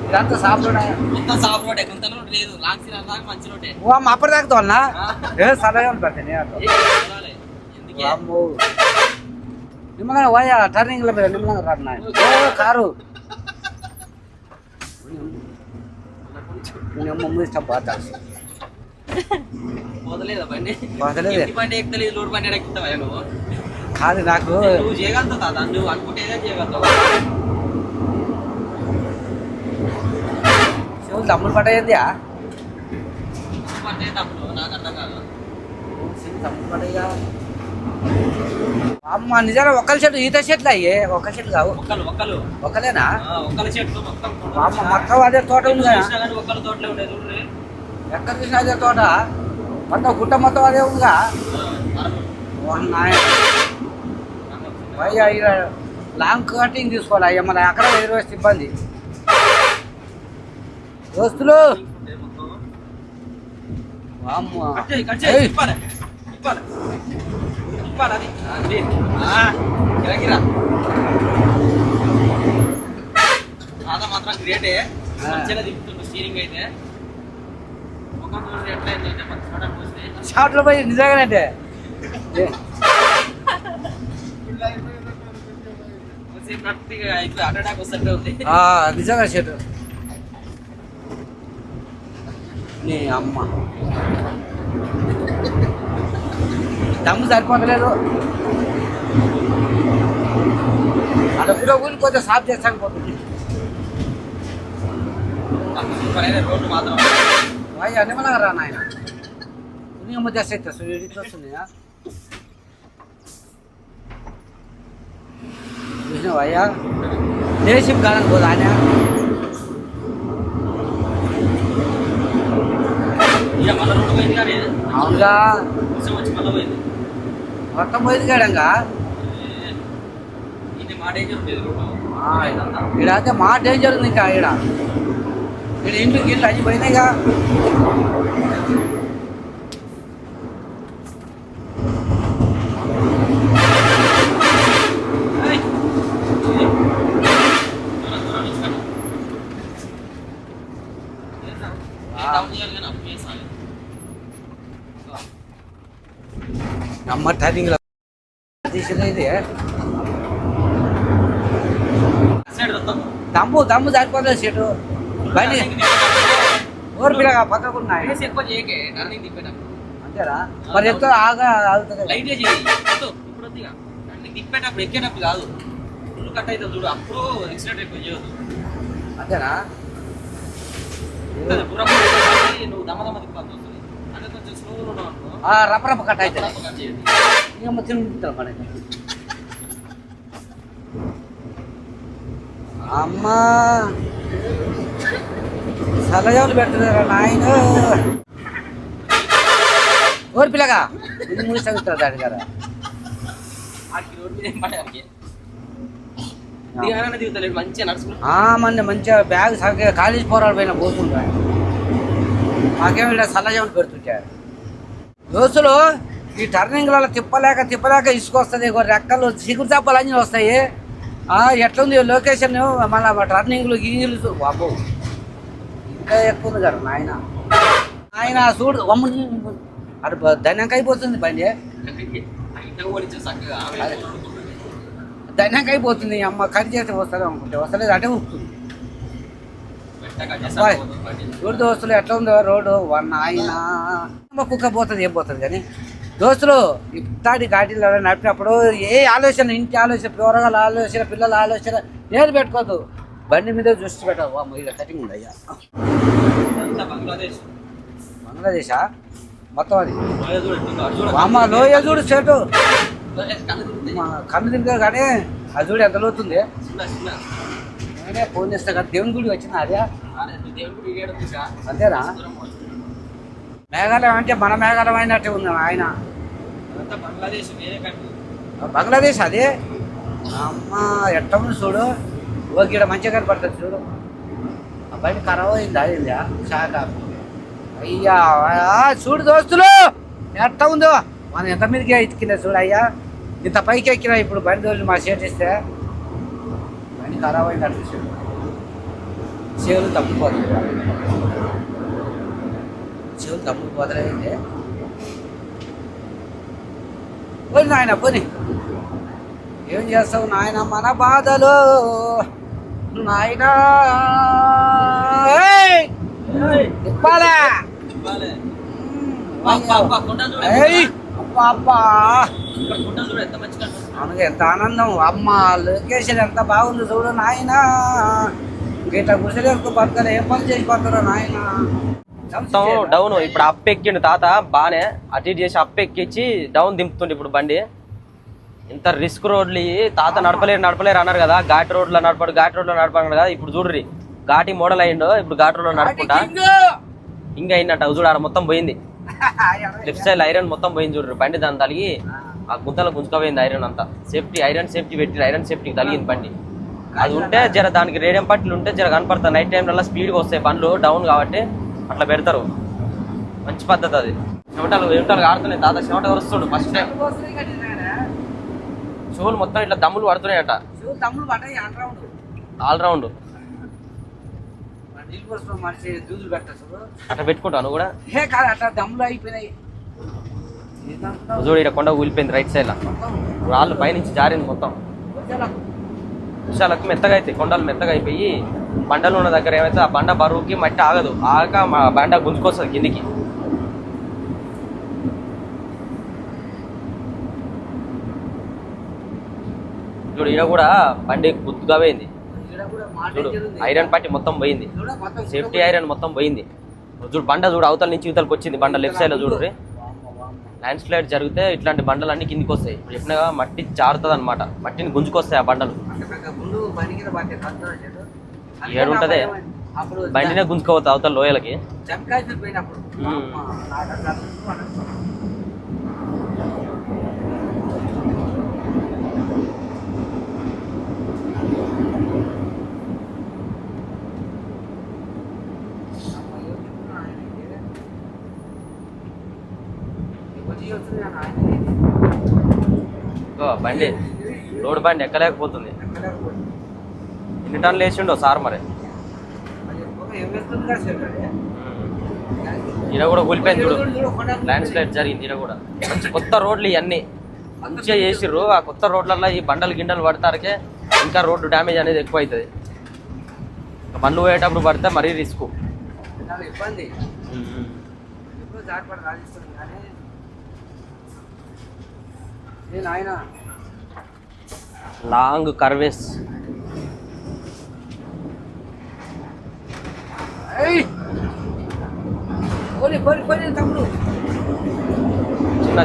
ఇదంతా సాఫ్ రోడ్ ఓ అమ్మ అప్పటి తాకుతా ఏ సలహా పెడతాను అమ్మో నిమ్మలంగా పోయా టర్నింగ్ల మీద నిమ్మలంగా రాడు నాయన కారు ఇష్టం బాధ పోతలేదా బండి పోతలేదే. ఎన్ని బండి ఎక్కుతలేదు లోడ్ బండి ఎక్కుతావా నువ్వు కాదు నాకు నువ్వు చేయగలుగుతావు కదా నువ్వు అనుకుంటే ఏదో చేయగలుగుతావు చెవులు తమ్ముడు పడ్డాయిందియా అంటే తప్పుడు నాకు అర్థం కాదు తమ్ముడు పడ్డాయిగా అమ్మ నిజంగా ఒక్కరి చెట్లు ఈత చెట్లు అయ్యే ఒక్క చెట్లు కావు ఒక్కలు ఒక్కలేనా ఒక్కల చెట్లు మొత్తం అమ్మ మొత్తం అదే తోట ఉంది కదా ఒక్కల తోటలే ఉండేది చూడండి ఎక్కడ చూసినా అదే తోట మొత్తం గుట్ట మొత్తం అదే ఉందిగా అయ్యా ఇక లాంగ్ కటింగ్ తీసుకోవాలి అయ్యా మన అక్కడ 1000 రూపాయలు ఇబ్బంది దోస్తులు అమ్మ మాత్రం గ్రేటే మంచిగా తిప్పుతుండు స్టీరింగ్ అయితే ఎట్లా షార్ట్లో పోయి నిజంగానంటే అటాక్ వస్తుంటే ఉంది నిజంగా షర్ట్ నీ అమ్మ దమ్ము సరిపోతలేదు అక్కడ ఊరికి కొంచెం సాఫ్ చేస్తాను పోతుంది రోడ్డు మాత్రం అయ్యా నిమ్మలంగా రా నాయన అమ్మ చేస్తే ఇట్లా వస్తుంది చూసినావు అయ్యా దేశం కాదని పోదా ఆయన మళ్ళీ రోడ్డు పోయింది కానీ అవునుగా వచ్చి మళ్ళీ పోయింది మొత్తం పోయింది కాడంగా ఇది మా డేంజర్ ఉండేది రోడ్డు ఇక్కడ అయితే మా డేంజర్ ఉంది ఇంకా ఇక్కడ ఇంటికి ఇల్లు అన్ని పోయినాయిగా అమ్మ టర్నింగ్ తీసినది దమ్ము సరిపోతుంది సీటు బండి ఊరు పిల్లగా పక్కకు ఉన్నాయి ఎక్కువ చేయకే టర్నింగ్ తిప్పేటప్పుడు అంతేరా మరి ఎక్కువ ఆగుతుంది లైట్ చేయి ఇప్పుడు టర్నింగ్ తిప్పేటప్పుడు ఎక్కేటప్పుడు కాదు ఫుల్ కట్ అవుతుంది చూడు అప్పుడు ఎక్సిడెంట్ ఎక్కువ చేయదు అంతేనా నువ్వు దమ్మ తిప్పాల్సి వస్తుంది అంటే కొంచెం స్లోగా ఉన్నావు అనుకో రప్ప కట్ అయితే కట్ చేయండి ఇంక తింటాం మనకి అమ్మా సలజాలు పెడుతున్నారా నాయన ఓరి పిల్లగా ఇది మూడు చదువుతారు దాని కదా దిగుతలేదు మంచిగా నడుచుకుంటా మన మంచిగా బ్యాగ్ సరిగ్గా కాలేజ్ పోరాడు పోయినా పోతుంటా మాకేమి ఇలా సలజాలు పెడుతుంటారు దోస్తులు ఈ టర్నింగ్లలో తిప్పలేక ఇసుకొస్తుంది రెక్కలు చిగురు చేపలు అన్నీ వస్తాయి ఎట్లుంది లొకేషన్ మళ్ళీ టర్నింగ్లు గింగిలు బాబు ఇంకా ఎక్కువ ఉంది కదా ఆయన చూడు అటు ధన్యంగా అయిపోతుంది బండి ధన్యంగా అయిపోతుంది అమ్మ కట్ చేస్తే వస్తుంది అనుకుంటే వస్తలేదు అంటే ఉప్పుతుంది చూడు దోస్తులు ఎట్లా ఉందో రోడ్డు ఆయన కుక్క పోతుంది ఏం పోతుంది కానీ దోస్తులు ఇట్లాంటి ఘాటీలో నడిపినప్పుడు ఏ ఆలోచన ఇంటి ఆలోచన పిల్లల ఆలోచన పిల్లల ఆలోచన నేను పెట్టుకోవద్దు బండి మీద దృష్టి పెట్టవు ఇలా కటింగ్ ఉంది అయ్యా బంగ్లాదేశా మొత్తం అది అమ్మ లోయ చూడు చెట్టు కన్ను తింటే కానీ అది చూడు ఎంత లోతుంది నేనే ఫోన్ చేస్తా కదా దేవుని గుడి వచ్చిన అదే అంతేనా మేఘాలయం అంటే మన మేఘాలయం అయినట్టే ఉంది ఆయన బంగ్లాదేశ్ అదే అమ్మ ఎట్ట ఉంది చూడు ఓకే మంచిగా కనపడుతుంది చూడు ఆ బయట ఖరాబ్ అయింది అయిందా శాఖ అయ్యా చూడు దోస్తులు ఎట్ట ఉందో మనం ఎంత మీదకి ఎత్తుకిందా చూడు అయ్యా ఇంత పైకి ఎక్కినా ఇప్పుడు బండి రోజులు మా షేట్ ఇస్తే బండి ఖరాబ్ అయింది అట్లా చూడు చెవులు తప్పిపోతుంది చెవులు తప్పిపోతాయండి పోని నాయన పోని. ఏం చేస్తావు నాయన మన బాధలు నాయన. తిప్పాలే మనకి ఎంత ఆనందం. అమ్మ లొకేషన్ ఎంత బాగుంది చూడు నాయన. గిట్ట గుసలేరుకు బతకలు ఏం పని చేసి పడతారో నాయన. మొత్తం డౌన్. ఇప్పుడు అప్ ఎక్కిండు తాత బానే అటు ఇటు చేసి అప్ ఎక్కించి డౌన్ దింపుతుండే ఇప్పుడు బండి. ఇంత రిస్క్ రోడ్లు తాత నడపలేరు అన్నారు కదా. ఘాట్ రోడ్లో నడపడు కదా. ఇప్పుడు చూడ్రి ఘాటి మోడల్ అయ్యిండో ఇప్పుడు ఘాట్ రోడ్లో నడుపుకుంటా ఇంకా అయిందంట. చూడు ఆడ మొత్తం పోయింది. లెఫ్ట్ సైడ్ ఐరన్ మొత్తం పోయింది చూడ్రి. బండి దాన్ని తలిగి ఆ గుంతలో గుంజుకపోయింది ఐరన్ అంతా. సేఫ్టీ ఐరన్ సేఫ్టీ పెట్టి ఐరన్ సేఫ్టీకి తలిగింది బండి. అది ఉంటే జర దానికి రేడియం పట్టిలు ఉంటే జర కనపడతాయి. నైట్ టైంలో స్పీడ్గా వస్తాయి బండ్లు డౌన్ కాబట్టి అట్లా పెడతారు. మంచి పద్ధతి అది. చెమటలు ఆడుతున్నాయి తాత. చెమట వరుస్తాడు ఫస్ట్ టైం. షోలు మొత్తం ఇట్లా దమ్ములు పడుతున్నాయట. ఆల్రౌండ్ అట్లా పెట్టుకుంటాను కూడా. చూడు ఇక్కడ కొండ ఊలిపోయింది రైట్ సైడ్. రాళ్ళు పైనుంచి జారింది మొత్తం. వర్షాలకు మెత్తగా అవుతాయి కొండలు. మెత్తగా అయిపోయి బండలు ఉన్న దగ్గర ఏమైతే ఆ బండ బరువుకి మట్టి ఆగదు. ఆగక మా బండ గుంజుకొస్తుంది కిందికి. చూడు ఈడ కూడా బండి గుర్తుగా పోయింది. చూడు ఐరన్ పట్టి మొత్తం పోయింది. సేఫ్టీ ఐరన్ మొత్తం పోయింది. చూడు బండ చూడు అవతల నుంచి ఇవతలకి వచ్చింది బండ. లెఫ్ట్ సైడ్ లో చూడు ల్యాండ్ స్లైడ్ జరిగితే ఇట్లాంటి బండలు అన్ని కిందికి వస్తాయి. ఇప్పుడు చెప్పినగా మట్టి జారుతుంది అనమాట. మట్టిని గుంజుకొస్తాయి ఆ బండలు. ఏడుంటదే బండినే గుంజుకోవద్దు అవతల లోయలకి. బండి లోడ్ బండి ఎక్కలేకపోతుంది. ఎన్ని టన్నులు వేసిండో సార్ మరి. ఈడ కూడా కూలిపోయింది చూడు. ల్యాండ్ స్లైడ్ జరిగింది ఈడ కూడా. మంచి కొత్త రోడ్లు ఇవన్నీ మంచిగా చేసిర్రు. ఆ కొత్త రోడ్లలో ఈ బండలు గిండలు పడతారకే ఇంకా రోడ్డు డ్యామేజ్ అనేది ఎక్కువ అవుతుంది. బండ్లు పోయేటప్పుడు పడితే మరీ రిస్క్. లాంగ్ కర్వేస్.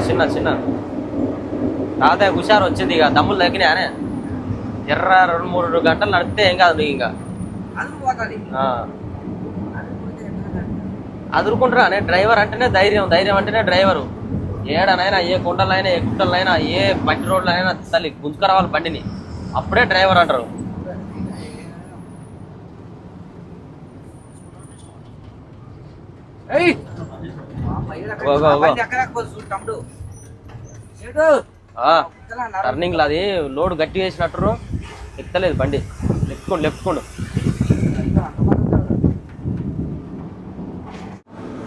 చిన్న చిన్న తాతయ్య హుషారు వచ్చింది. ఇక దమ్ములు తగ్గినాయనే. ఎర్ర 2-3 గంటలు నడిపితే ఏం కాదు నీకు. ఇంకా అదురుకుంటారా అనే డ్రైవర్ అంటేనే ధైర్యం. ధైర్యం అంటేనే డ్రైవరు. ఏడనైనా ఏ కుండలైనా ఏ గుట్టలైనా ఏ మట్టి రోడ్లైనా తల్లి గుంజుకరావాలి బండిని. అప్పుడే డ్రైవర్ అంటారు. టర్నింగ్ లో అది లోడ్ గట్టి వేసినట్టు ఎక్కలేదు బండి. లెఫ్ట్ కొండు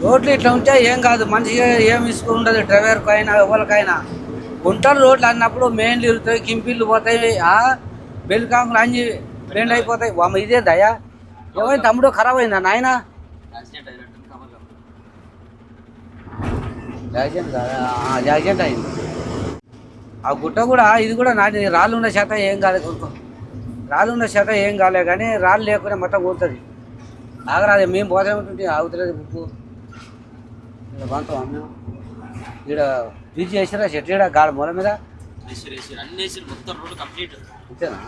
రోడ్లు ఇట్లా ఉంటే ఏం కాదు. మంచిగా ఏం ఇసుకు ఉండదు డ్రైవర్కి అయినా ఎవరికైనా. గుంటలు రోడ్లు అన్నప్పుడు మెయిన్లు ఇరుతాయి, కింపిళ్ళు పోతాయి, బెల్ కాంకులు అన్ని బెండ్ అయిపోతాయి. ఇదే దయా ఏమైంది తమ్ముడు? ఖరాబ్ అయిందా నాయన? యాక్సిడెంట్ అయింది. ఆ గుట్ట కూడా ఇది కూడా నాటి రాళ్ళు ఉన్న శాతం ఏం కాలేదు. రాళ్ళు ఉన్న శాతం ఏం కాలే కానీ రాళ్ళు లేకుండా మొత్తం కూతుంది. ఆగరాదే మేము పోతే ఉంటుంది ఆగుతలేదు బుక్కు. ఇక్కడ బాగుంటాం అమ్మ. ఇక్కడ బ్రిడ్జ్ వేసిరా చెట్టు ఇక్కడ గాడ మూల మీద మొత్తం రోడ్డు కంప్లీట్. అంతేనా?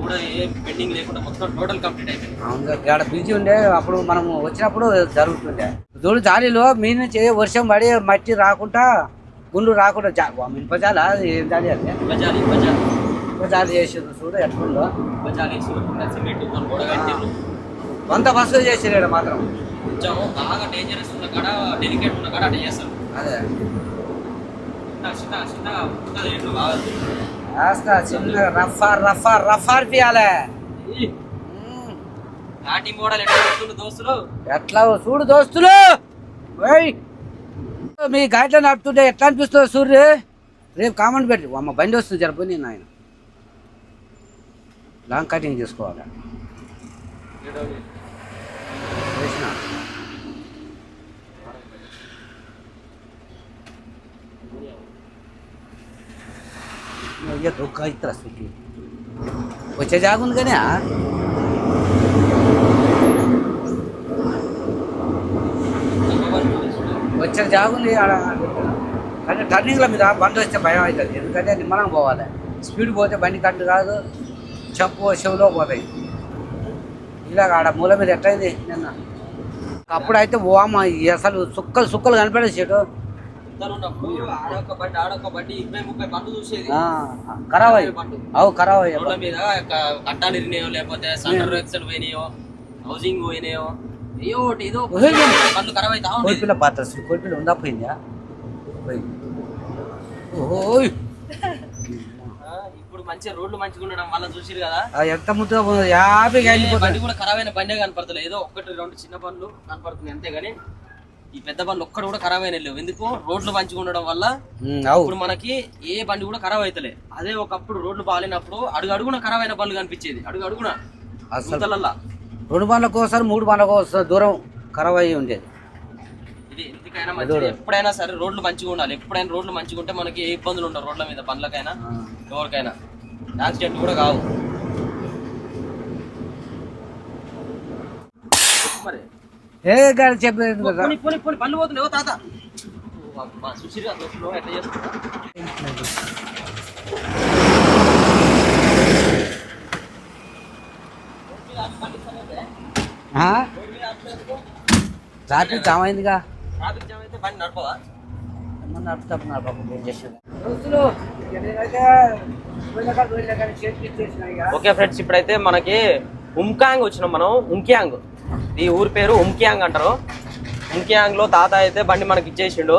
కూడా ఏ పెండింగ్ లేకుండా మొత్తం టోటల్ కంప్లీట్ అయిపోయింది. అవును ఇక్కడ బ్రిడ్జ్ ఉండే అప్పుడు మనం వచ్చినప్పుడు జరుగుతుండే. చూడు జాలీలో మీ నుంచి వర్షం పడి మట్టి రాకుండా గుండ్లు రాకుండా ఇంపజాలా ఏం జాలి అంటే ఇంపజాలి చేసిండ్రు. చూడు ఎట్లుందో కొంత బస్సు చేసిరు మాత్రం. కొంచెం బాగా డేంజరస్ ఉన్న కాడ డెలికేట్ ఉన్న కాడ అట్లా చేస్తారు. అదే చిన్న రఫార్ తీయాలి. ఎట్లా చూడు దోస్తులు మీ గాడిలో నడుపుతుంటే ఎట్లా అనిపిస్తుంది సూర్యు? రేపు కామెంట్ పెట్టి అమ్మ బండి వస్తుంది జరపని నేను ఆయన లాంగ్ కటింగ్ చేసుకోవాలి చేసిన దుఃఖ ఇతర స్థితి వచ్చే జాగుంది కానీ వచ్చే జాగుంది ఆడ కానీ టర్నింగ్ల మీద బండి వస్తే భయం అవుతుంది ఎందుకంటే నిమ్మలం పోవాలి స్పీడ్ పోతే బండి కట్టు కాదు చెప్పు చెవులో పోతాయి ఇలాగ ఆడ మూల మీద ఎట్టయింది నిన్న అప్పుడైతే ఓ అమ్మ అసలు సుక్కలు కనిపెట్టేసాడు ఖరాబ్ అయ్యి అవు ఖరాబ్ అయ్యి రోడ్ల మీద కట్టాలు ఇరినాయో లేకపోతే సెంటర్ ఎక్సెల్ పోయినాయో హౌసింగ్ పోయినాయో ఏదో ఒకటి ఏదో పనులు ఖరాబ్ అవుతా కోడిపిల్ల పాత్ర కోడిపిల్ల ఉందా పోయిందా ఓయ్ ఇప్పుడు మంచిగా రోడ్లు మంచిగా ఉండడం వల్ల చూసిరు కదా ఎంత ముద్దుగా 50 బండి కూడా ఖరాబ్ అయిన బండే కనపడతలేదు ఏదో ఒకటి రెండు చిన్న బండ్లు కనపడుతున్నాయి అంతేగాని ఈ పెద్ద బండ్లు ఒక్కడు కూడా ఖరాబ్ అయిన లేవు ఎందుకు రోడ్లు మంచిగా ఉండడం వల్ల ఇప్పుడు మనకి ఏ బండి కూడా ఖరాబ్ అవుతలే అదే ఒకప్పుడు రోడ్లు బాగాలేనప్పుడు అడుగున ఖరాబ్ అయిన బండ్లు కనిపించేది అడుగున అసలు 2 బండ్లకు ఒకసారి 3 బండ్లకు ఒకసారి దూరం ఖరాబ్ అయ్యి ఉండేది ఇది ఎందుకైనా మంచిది ఎప్పుడైనా సరే రోడ్లు మంచిగా ఉండాలి ఎప్పుడైనా రోడ్లు మంచిగా ఉంటే మనకి ఏ ఇబ్బందులు ఉండవు రోడ్ల మీద బండ్లకైనా ఎవరికైనా యాక్సిడెంట్ కూడా కావు మరి ఏ గాడి చెప్పలేదు కదా పళ్ళు పోతున్నావు తాత సుశీర్ దోస్తులు ఎట్లా చేస్తున్నా ట్రాఫిక్ జామ్ అయిందిగా ట్రాఫిక్ జామ్ అయితే బండి నడపవా ఓకే ఫ్రెండ్స్ ఇప్పుడైతే మనకి ఉమ్కాంగ్ వచ్చినాం మనం ఉంకియాంగ్ ఈ ఊరి పేరు ఉంకియాంగ్ అంటారు ఉంకియాంగ్ లో తాత అయితే బండి మనకి ఇచ్చేసిండు